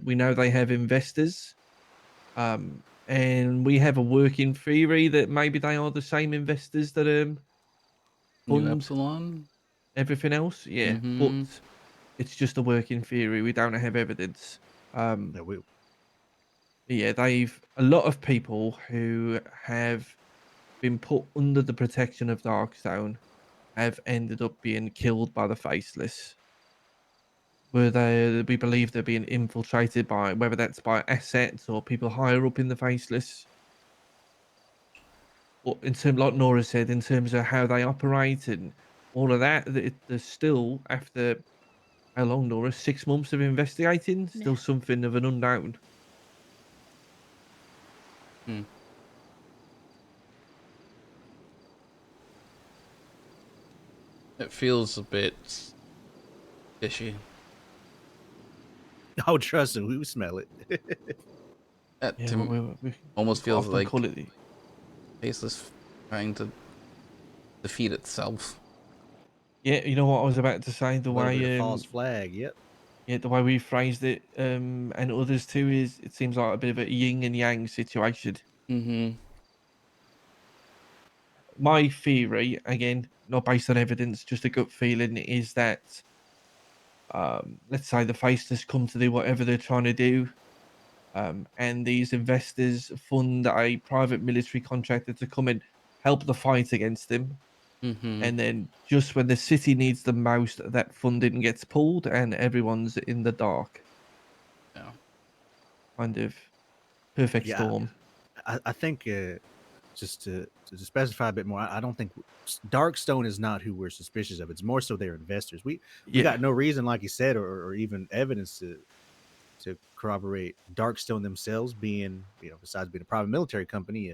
We know they have investors, and we have a working theory that maybe they are the same investors that New fund Epsilon. everything else. Yeah, but Mm-hmm. it's just a working theory. We don't have evidence. Yeah, Yeah, a lot of people who have been put under the protection of Darkstone have ended up being killed by the Faceless. We believe they're being infiltrated by, whether that's by assets or people higher up in the Faceless. But in terms, like Nora said, in terms of how they operate and all of that, there's still, after how long, Nora? 6 months of investigating, still Yeah. something of an unknown. Hmm. It feels a bit fishy. Oh, trust me, we smell it. That Yeah, to we almost feels often like call it Faceless trying to defeat itself. Yeah, you know what I was about to say. A little bit of false flag. Yep. Yeah, the way we phrased it, and others too, is it seems like a bit of a yin and yang situation. Mm-hmm. My theory, again, not based on evidence, just a gut feeling, is that let's say the faceless come to do whatever they're trying to do, and these investors fund a private military contractor to come and help the fight against them. Mm-hmm. And then just when the city needs the most, that funding gets pulled and everyone's in the dark. Yeah. Kind of perfect Yeah, storm. I think just to specify a bit more, I don't think Darkstone is not who we're suspicious of. It's more so their investors. We Yeah. got no reason, like you said, or even evidence to corroborate Darkstone themselves being, besides being a private military company,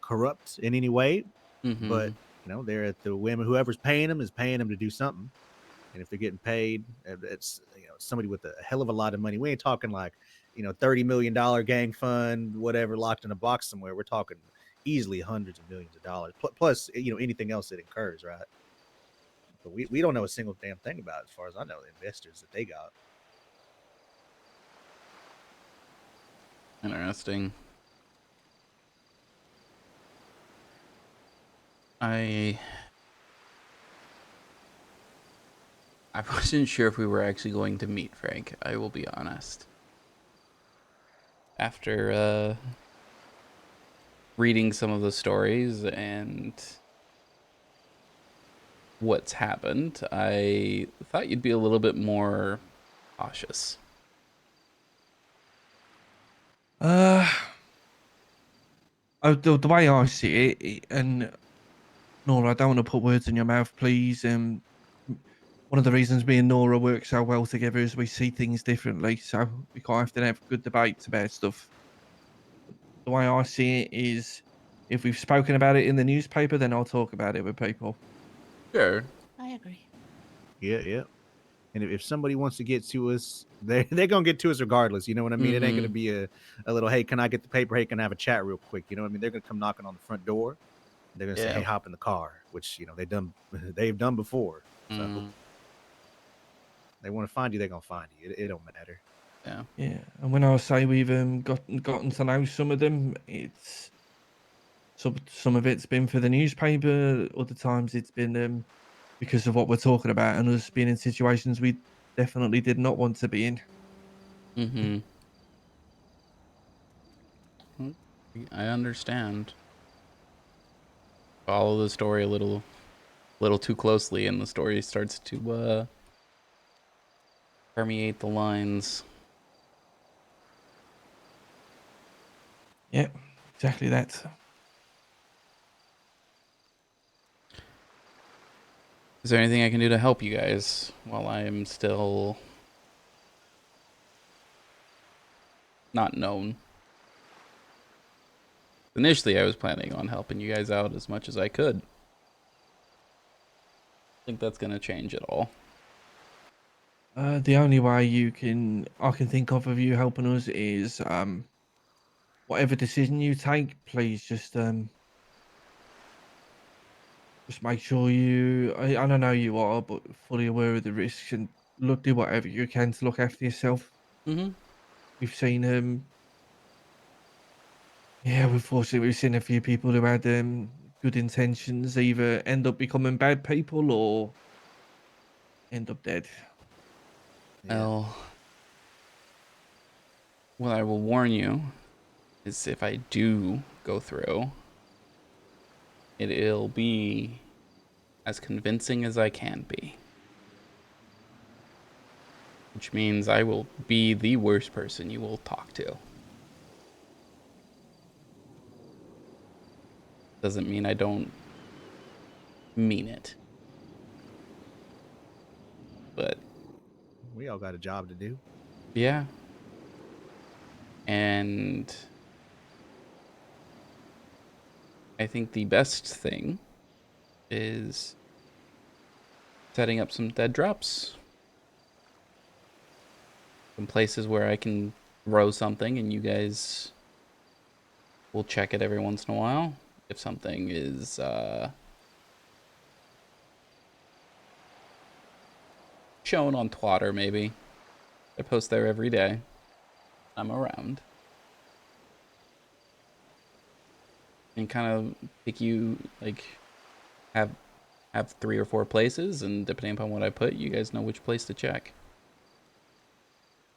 corrupt in any way. Mm-hmm. But they're at the whim of whoever's paying them is paying them to do something. And if they're getting paid, it's somebody with a hell of a lot of money. We ain't talking like $30 million gang fund, whatever, locked in a box somewhere. We're talking easily hundreds of millions of dollars, plus anything else that incurs, right? But we don't know a single damn thing about it, as far as I know, the investors that they got. Interesting. I wasn't sure if we were actually going to meet Frank. I will be honest. After reading some of the stories and what's happened, I thought you'd be a little bit more cautious. The way I see it, and Nora, I don't want to put words in your mouth, please. One of the reasons me and Nora work so well together is we see things differently, so we quite often have good debates about stuff. The way I see it is if we've spoken about it in the newspaper, then I'll talk about it with people. Sure. I agree. Yeah. And if somebody wants to get to us, they're gonna get to us regardless. You know what I mean? It ain't gonna be a little, hey, can I get the paper? Hey, can I have a chat real quick? You know what I mean? They're gonna come knocking on the front door. They're gonna say, hey, hop in the car, which they've done before. So they want to find you, they're gonna find you. It don't matter. Yeah. And when I say we've gotten to know some of them, it's some of it's been for the newspaper. Other times it's been because of what we're talking about and us being in situations we definitely did not want to be in. I understand. Follow the story a little too closely, and the story starts to permeate the lines. Yeah, exactly that. Is there anything I can do to help you guys while I am still not known? Initially, I was planning on helping you guys out as much as I could. I think that's gonna change it all. The only way I can think of you helping us is whatever decision you take, please just make sure I don't know you are, but fully aware of the risks and do whatever you can to look after yourself. We've seen we've seen a few people who had good intentions either end up becoming bad people or end up dead. Well, what I will warn you is if I do go through, it'll be as convincing as I can be. Which means I will be the worst person you will talk to. Doesn't mean I don't mean it. But we all got a job to do. Yeah. And I think the best thing is setting up some dead drops. Some places where I can throw something and you guys will check it every once in a while. If something is shown on Twitter, maybe. I post there every day. I'm around. And kind of pick you, like, have 3 or 4 places, and depending upon what I put, you guys know which place to check.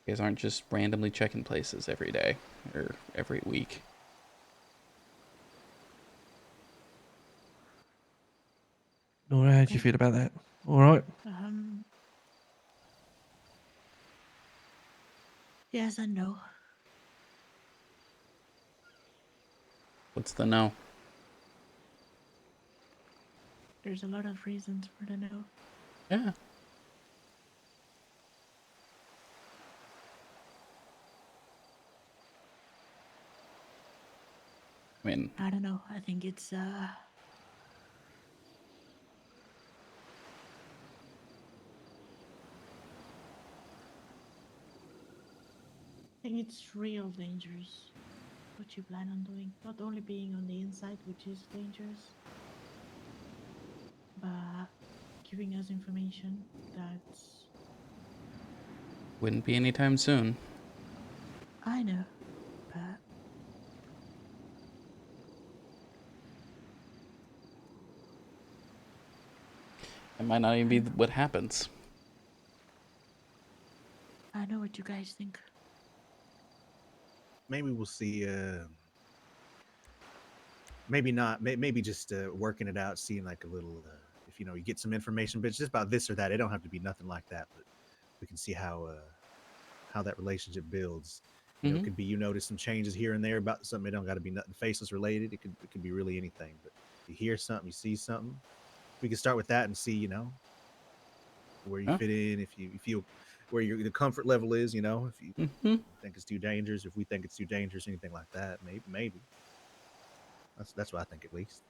You guys aren't just randomly checking places every day or every week. Nora, how do you feel about that? All right. Yes and no. What's the no? There's a lot of reasons for the no. Yeah. I mean, I don't know. I think it's I think it's real dangerous what you plan on doing. Not only being on the inside, which is dangerous, but giving us information that's... Wouldn't be anytime soon. I know, but... It might not even be what happens. I know what you guys think. Maybe we'll see. Maybe not. Maybe just working it out, seeing like a little. If you get some information, but it's just about this or that. It don't have to be nothing like that, but we can see how that relationship builds. It could be you notice some changes here and there about something. It don't got to be nothing faceless related. It could be really anything. But you hear something, you see something. We can start with that and see, where you fit in. If you feel where the comfort level is, if you think it's too dangerous, if we think it's too dangerous, anything like that, maybe. That's what I think at least.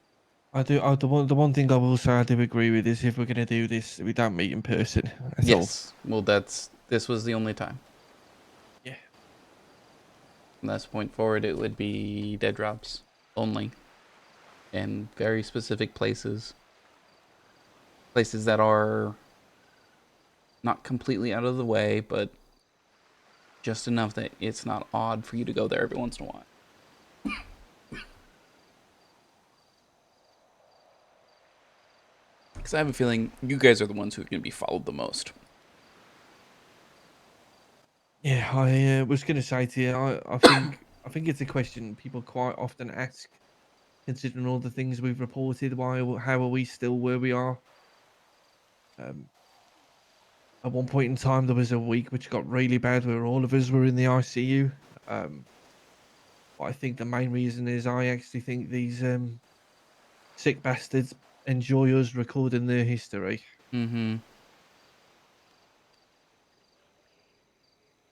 I do. The one thing I will say I do agree with is if we're gonna do this, we don't meet in person. That's all. Yes. Well, this was the only time. Yeah. From this point forward, it would be dead drops only, in very specific places. Places that are not completely out of the way, but just enough that it's not odd for you to go there every once in a while. Because I have a feeling you guys are the ones who are going to be followed the most. Yeah, I was gonna say to you, I think it's a question people quite often ask, considering all the things we've reported. How are we still where we are? Um, at one point in time, there was a week which got really bad where all of us were in the ICU. But I think the main reason is I actually think these sick bastards enjoy us recording their history. Mm-hmm.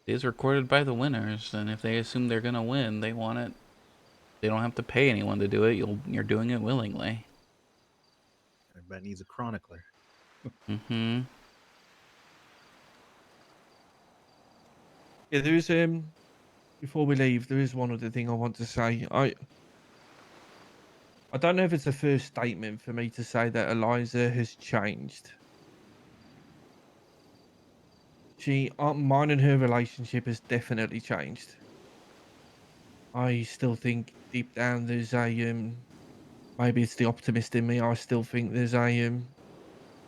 It is recorded by the winners, and if they assume they're going to win, they want it. They don't have to pay anyone to do it. You're doing it willingly. Everybody needs a chronicler. Mm-hmm. Yeah, there is before we leave, there is one other thing I want to say. I don't know if it's a first statement for me to say that Eliza has changed. Mine and her relationship has definitely changed. I still think deep down there's a maybe it's the optimist in me. I still think there's a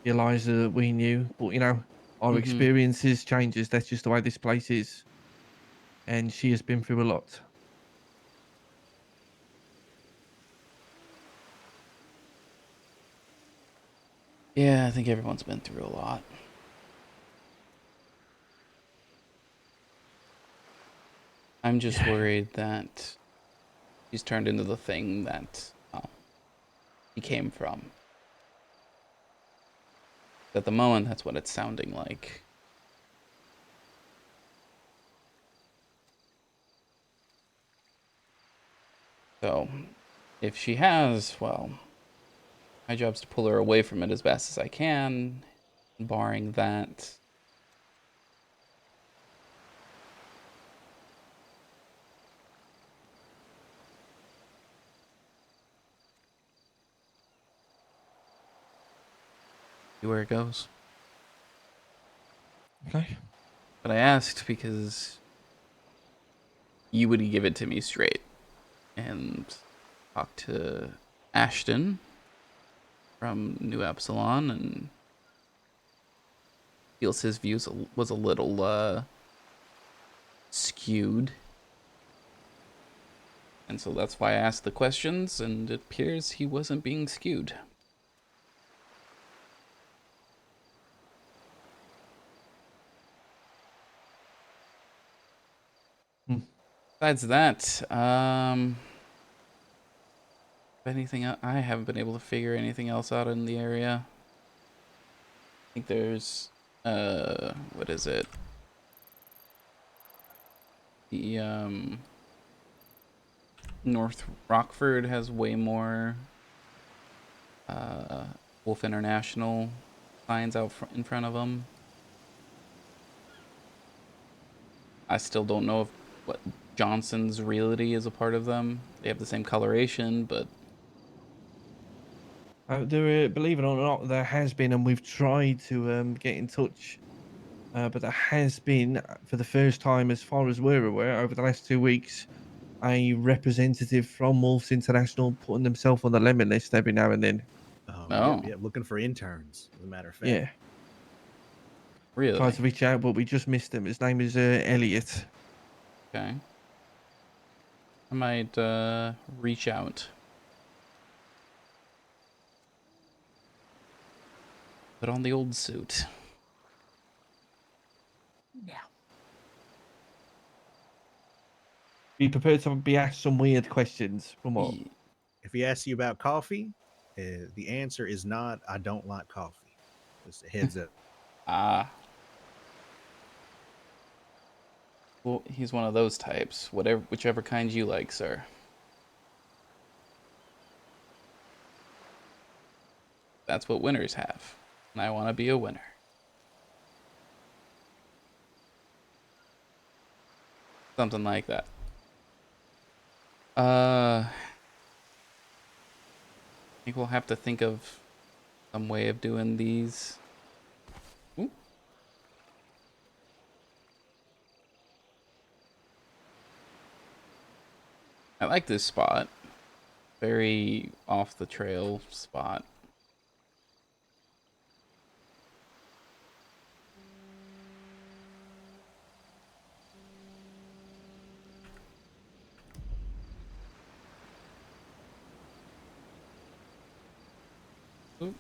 Eliza that we knew, but our Mm-hmm. experiences changes. That's just the way this place is, and she has been through a lot. Yeah, I think everyone's been through a lot. I'm just worried that she's turned into the thing that he came from. At the moment, that's what it's sounding like. So, if she has, well, my job's to pull her away from it as best as I can, barring that. See where it goes. Okay. But I asked because you would give it to me straight and talk to Ashton from New Epsilon and feels his views was a little skewed. And so that's why I asked the questions, and it appears he wasn't being skewed. Besides that, anything I haven't been able to figure anything else out in the area. I think there's what is it? The North Rockford has way more Wolf International signs out in front of them. I still don't know if what Johnson's Realty is a part of them. They have the same coloration, but Believe it or not, there has been, and we've tried to get in touch, but there has been, for the first time, as far as we're aware, over the last 2 weeks, a representative from Wolves International putting themselves on the lemon list every now and then. Oh, no, yep. Looking for interns, as a matter of fact. Yeah, tried really. to reach out, but we just missed him. His name is Elliot. Okay. I might reach out. Put on the old suit. Yeah. Be prepared to be asked some weird questions. From what? If he asks you about coffee, the answer is not, I don't like coffee. Just a heads up. Ah. Well, he's one of those types. Whichever kind you like, sir. That's what winners have. And I want to be a winner. Something like that. I think we'll have to think of some way of doing these. Ooh. I like this spot. Very off the trail spot. Ooh.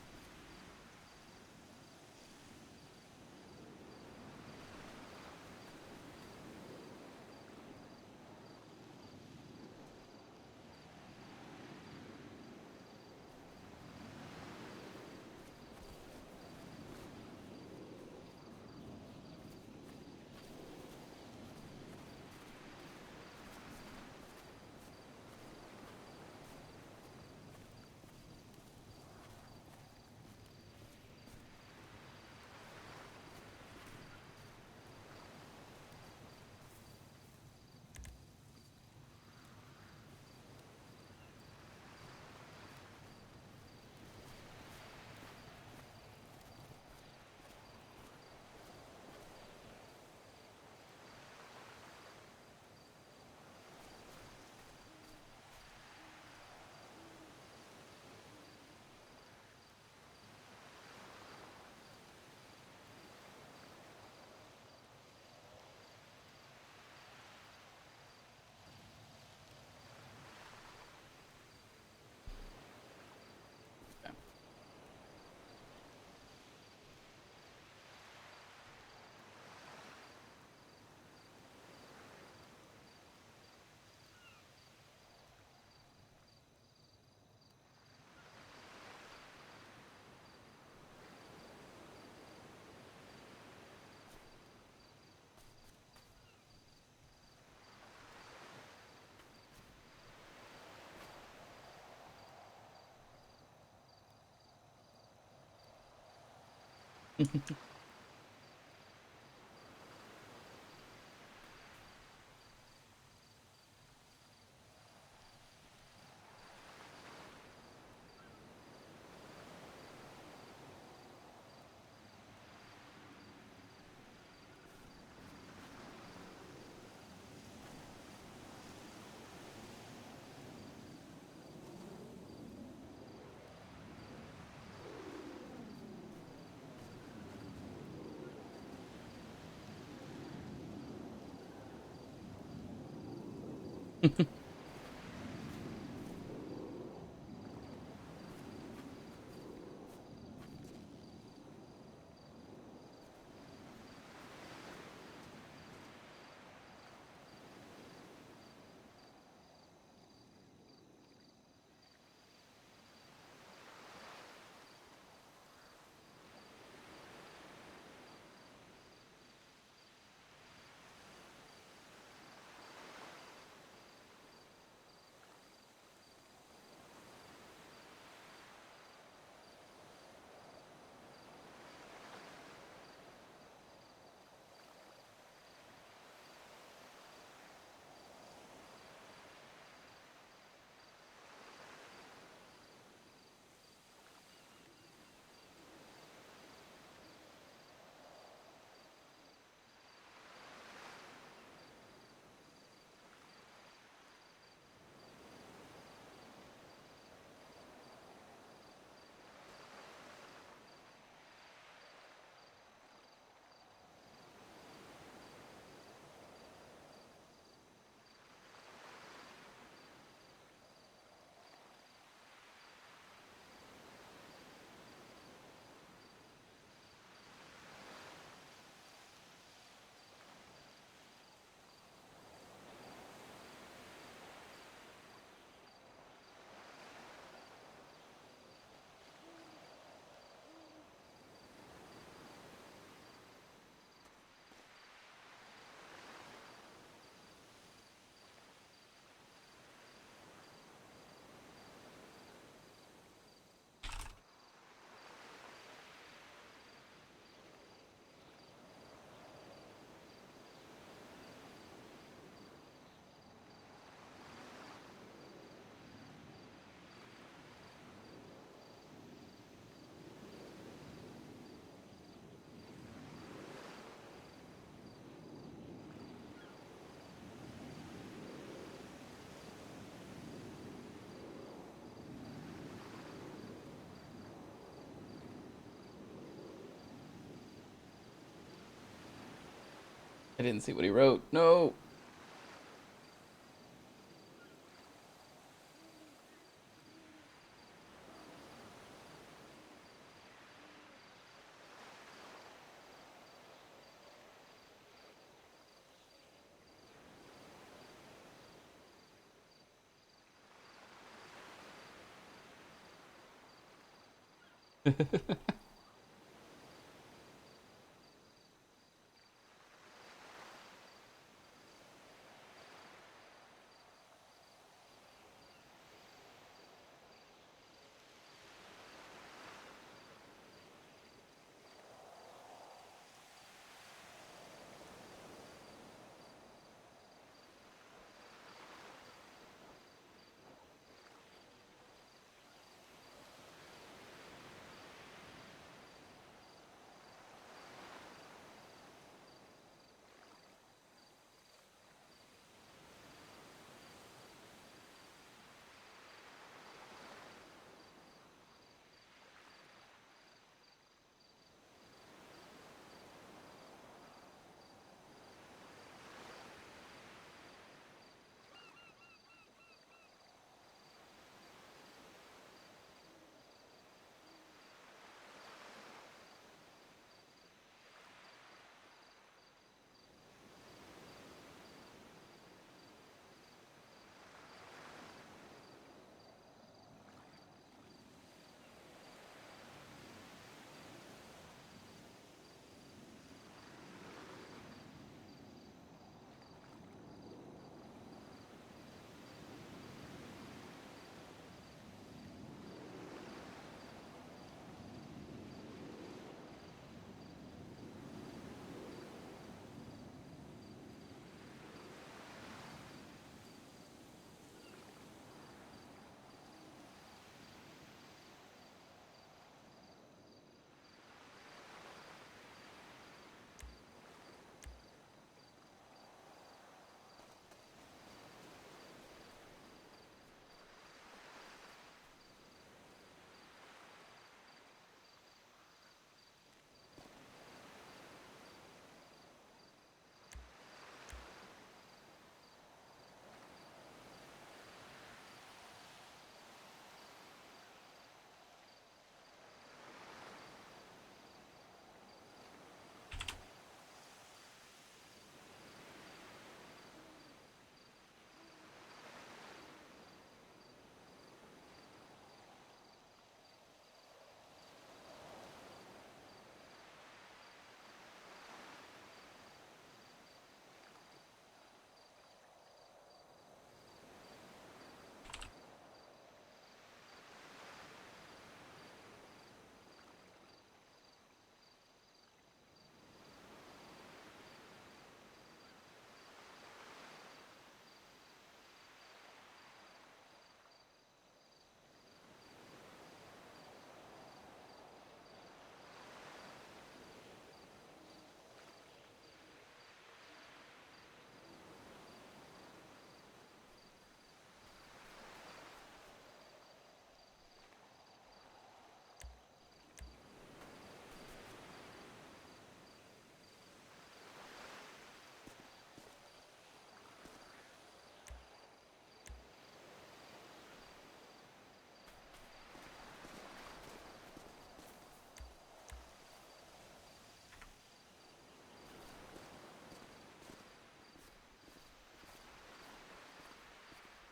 I didn't see what he wrote. No.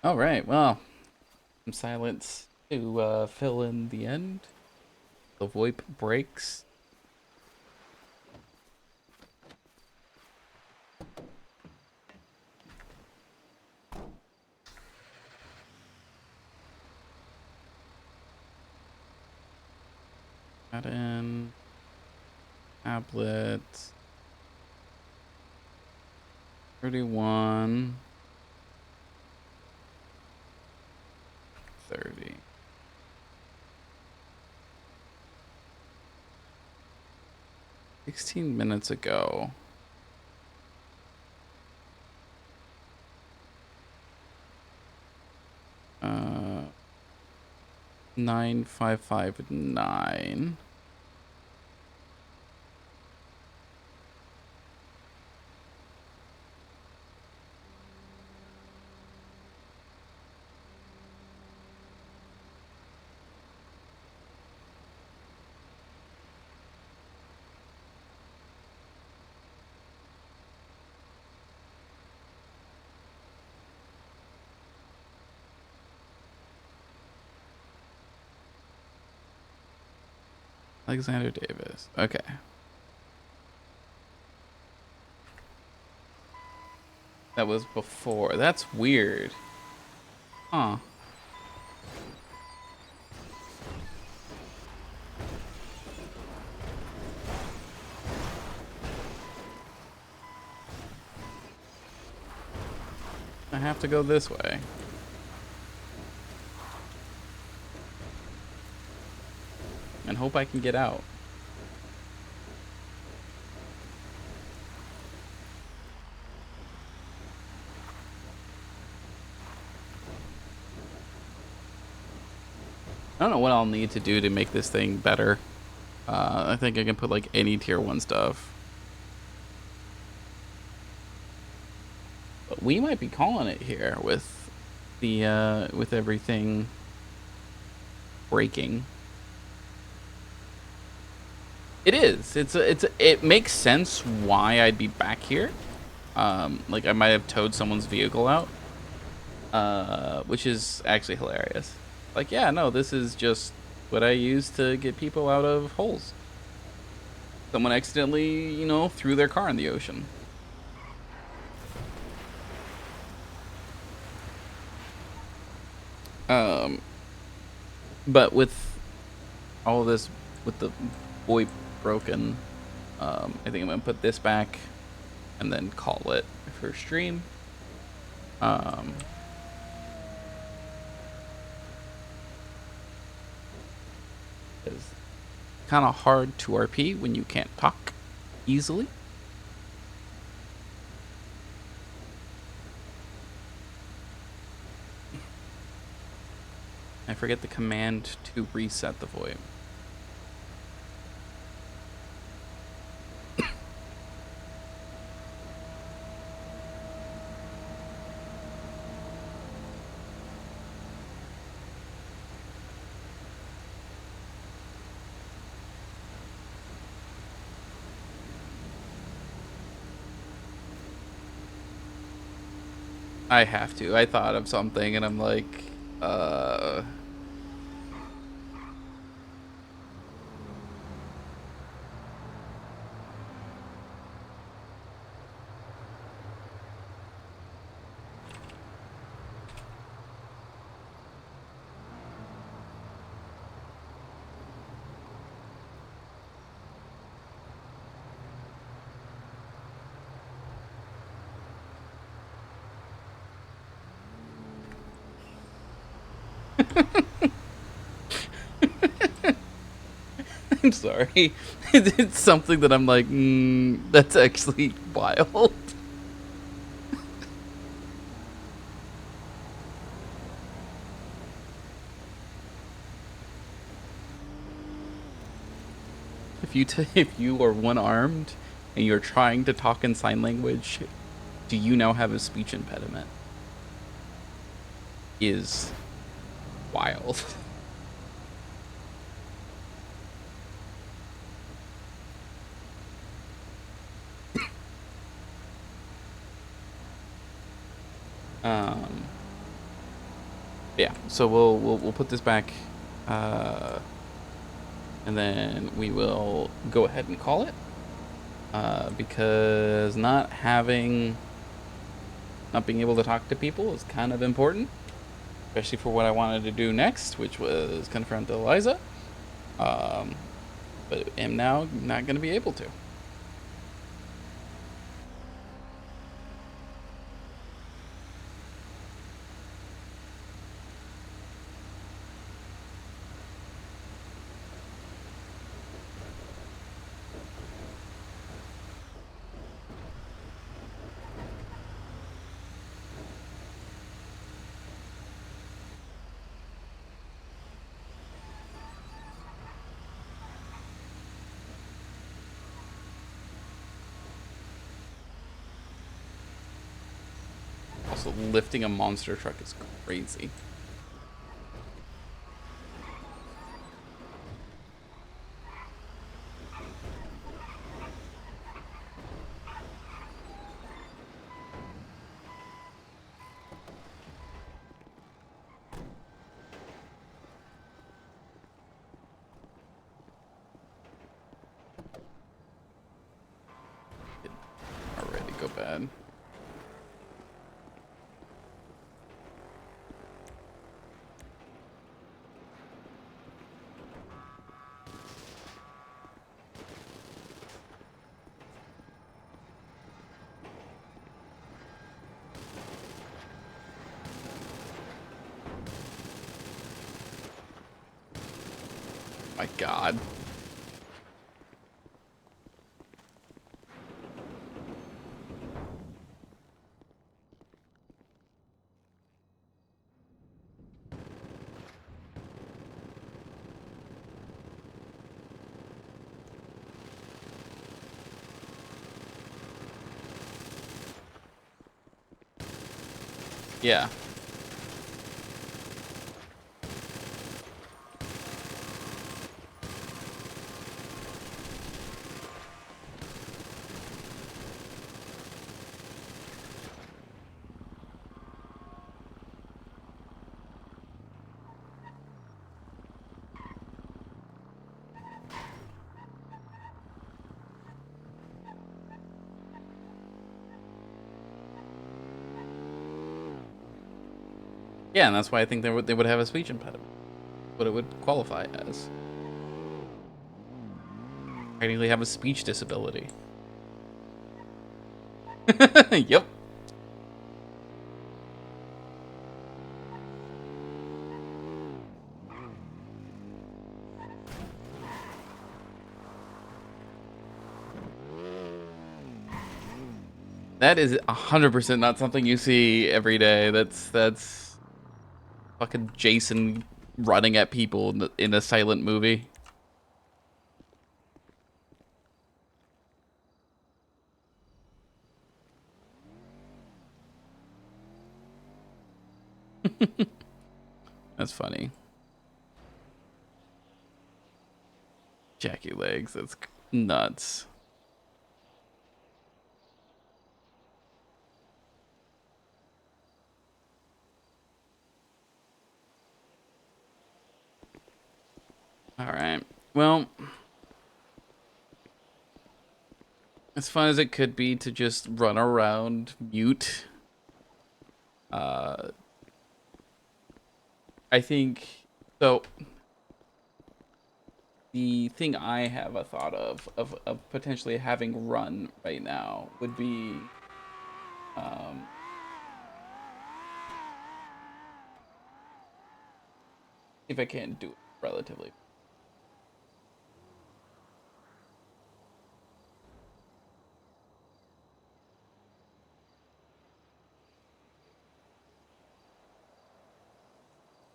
All right. Well, some silence to fill in the end. The VoIP breaks. Add in tablet 31 30. $16 minutes ago. Uh, 9559. Alexander Davis. Okay. That was before. That's weird. Huh. I have to go this way. And hope I can get out. I don't know what I'll need to do to make this thing better. I think I can put like any tier 1 stuff. But we might be calling it here with the with everything breaking. It is. It makes sense why I'd be back here. Like I might have towed someone's vehicle out. Which is actually hilarious. Like, yeah, no, this is just what I use to get people out of holes. Someone accidentally, you know, threw their car in the ocean. But with all of this, with the VoIP broken, I think I'm gonna put this back and then call it for stream. It's kind of hard to RP when you can't talk easily. I forget the command to reset the VoIP. I have to. I thought of something and I'm like, I'm sorry. It's something that I'm like, that's actually wild. If you are one-armed and you're trying to talk in sign language, do you now have a speech impediment? Is wild. Yeah, so we'll put this back, and then we will go ahead and call it, because not being able to talk to people is kind of important, especially for what I wanted to do next, which was confront Eliza. But am now not going to be able to. Also, lifting a monster truck is crazy. bad. My God. Yeah. Yeah, and that's why I think they would have a speech impediment. What it would qualify as. Technically have a speech disability. Yep. That is 100% not something you see every day. That's fucking Jason running at people in a silent movie. That's funny. Jackie Legs, that's nuts. All right. Well, as fun as it could be to just run around mute, I think so. The thing I have a thought of potentially having run right now would be if I can't do it relatively.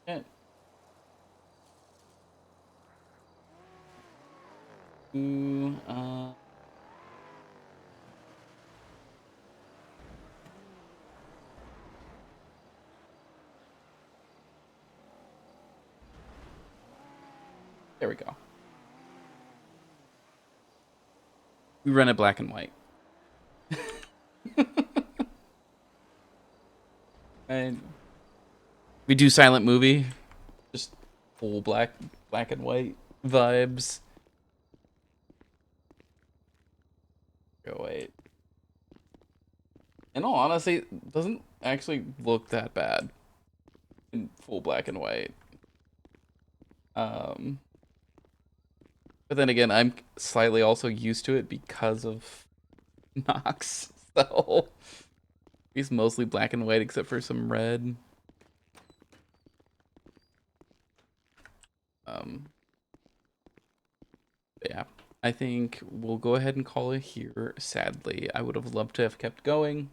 Yeah. Ooh, there we go. We run it black and white. And we do silent movie. Just full black and white vibes. Go wait. In all honesty, it doesn't actually look that bad in full black and white. But then again, I'm slightly also used to it because of Nox. So he's mostly black and white except for some red. Yeah, I think we'll go ahead and call it here. Sadly, I would have loved to have kept going,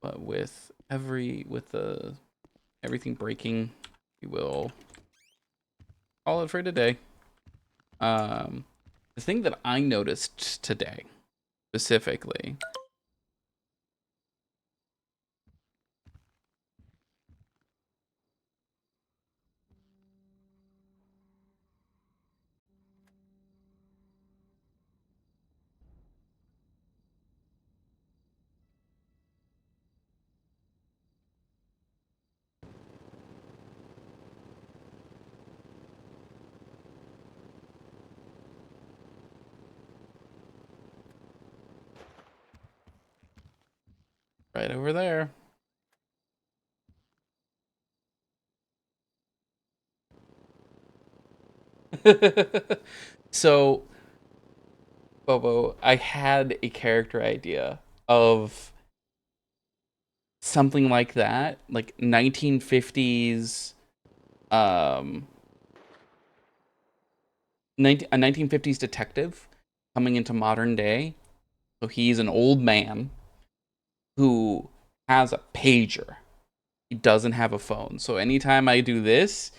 but with everything breaking, we will call it for today. The thing that I noticed today, specifically, Right over there. So, Bobo, I had a character idea of something like that, like 1950s, a 1950s detective coming into modern day. So he's an old man who has a pager. He doesn't have a phone. So anytime I do this,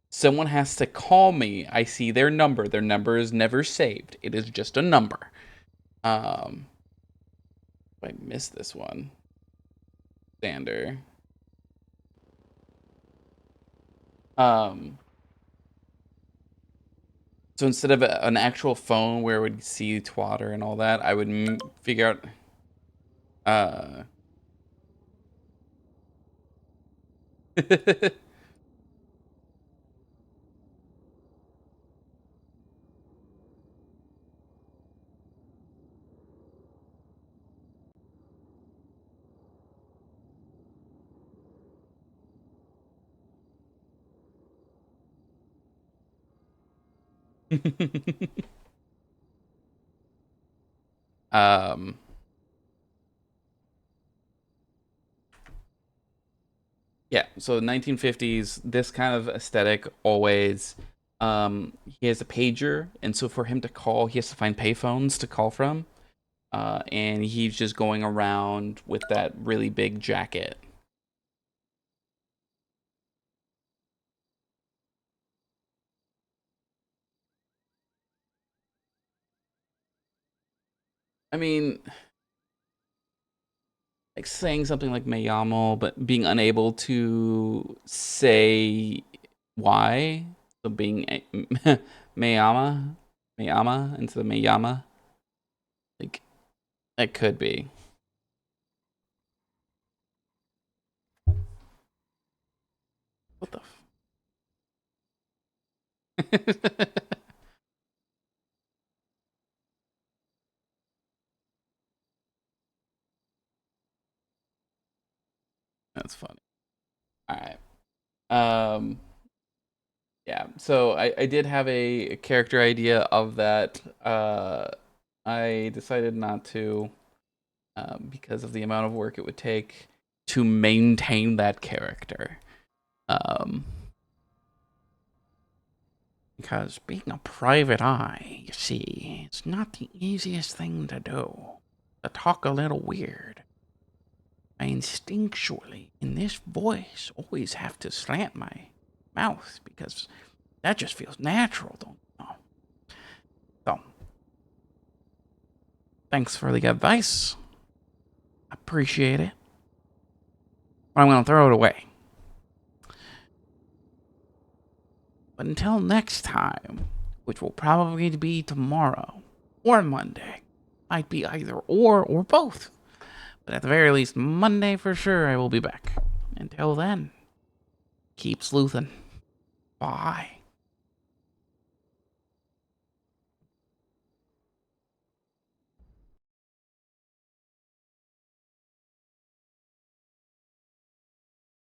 someone has to call me. I see their number. Their number is never saved. It is just a number. I missed this one. Sander. So instead of an actual phone where it would see Twatter and all that, I would figure out um yeah, so 1950s, this kind of aesthetic always. He has a pager, and so for him to call, he has to find payphones to call from. And he's just going around with that really big jacket. I mean, like saying something like Mayamo, but being unable to say why. So being Mayama, Mayama instead of Mayama. Like, that could be. What the That's funny. All right. Yeah, so I did have a character idea of that. I decided not to, because of the amount of work it would take to maintain that character. Because being a private eye, you see, it's not the easiest thing to do. To talk a little weird. I instinctually, in this voice, always have to slant my mouth because that just feels natural, don't you know? So, thanks for the advice. Appreciate it. But I'm going to throw it away. But until next time, which will probably be tomorrow or Monday, might be either or both. But at the very least, Monday for sure, I will be back. Until then, keep sleuthing. Bye.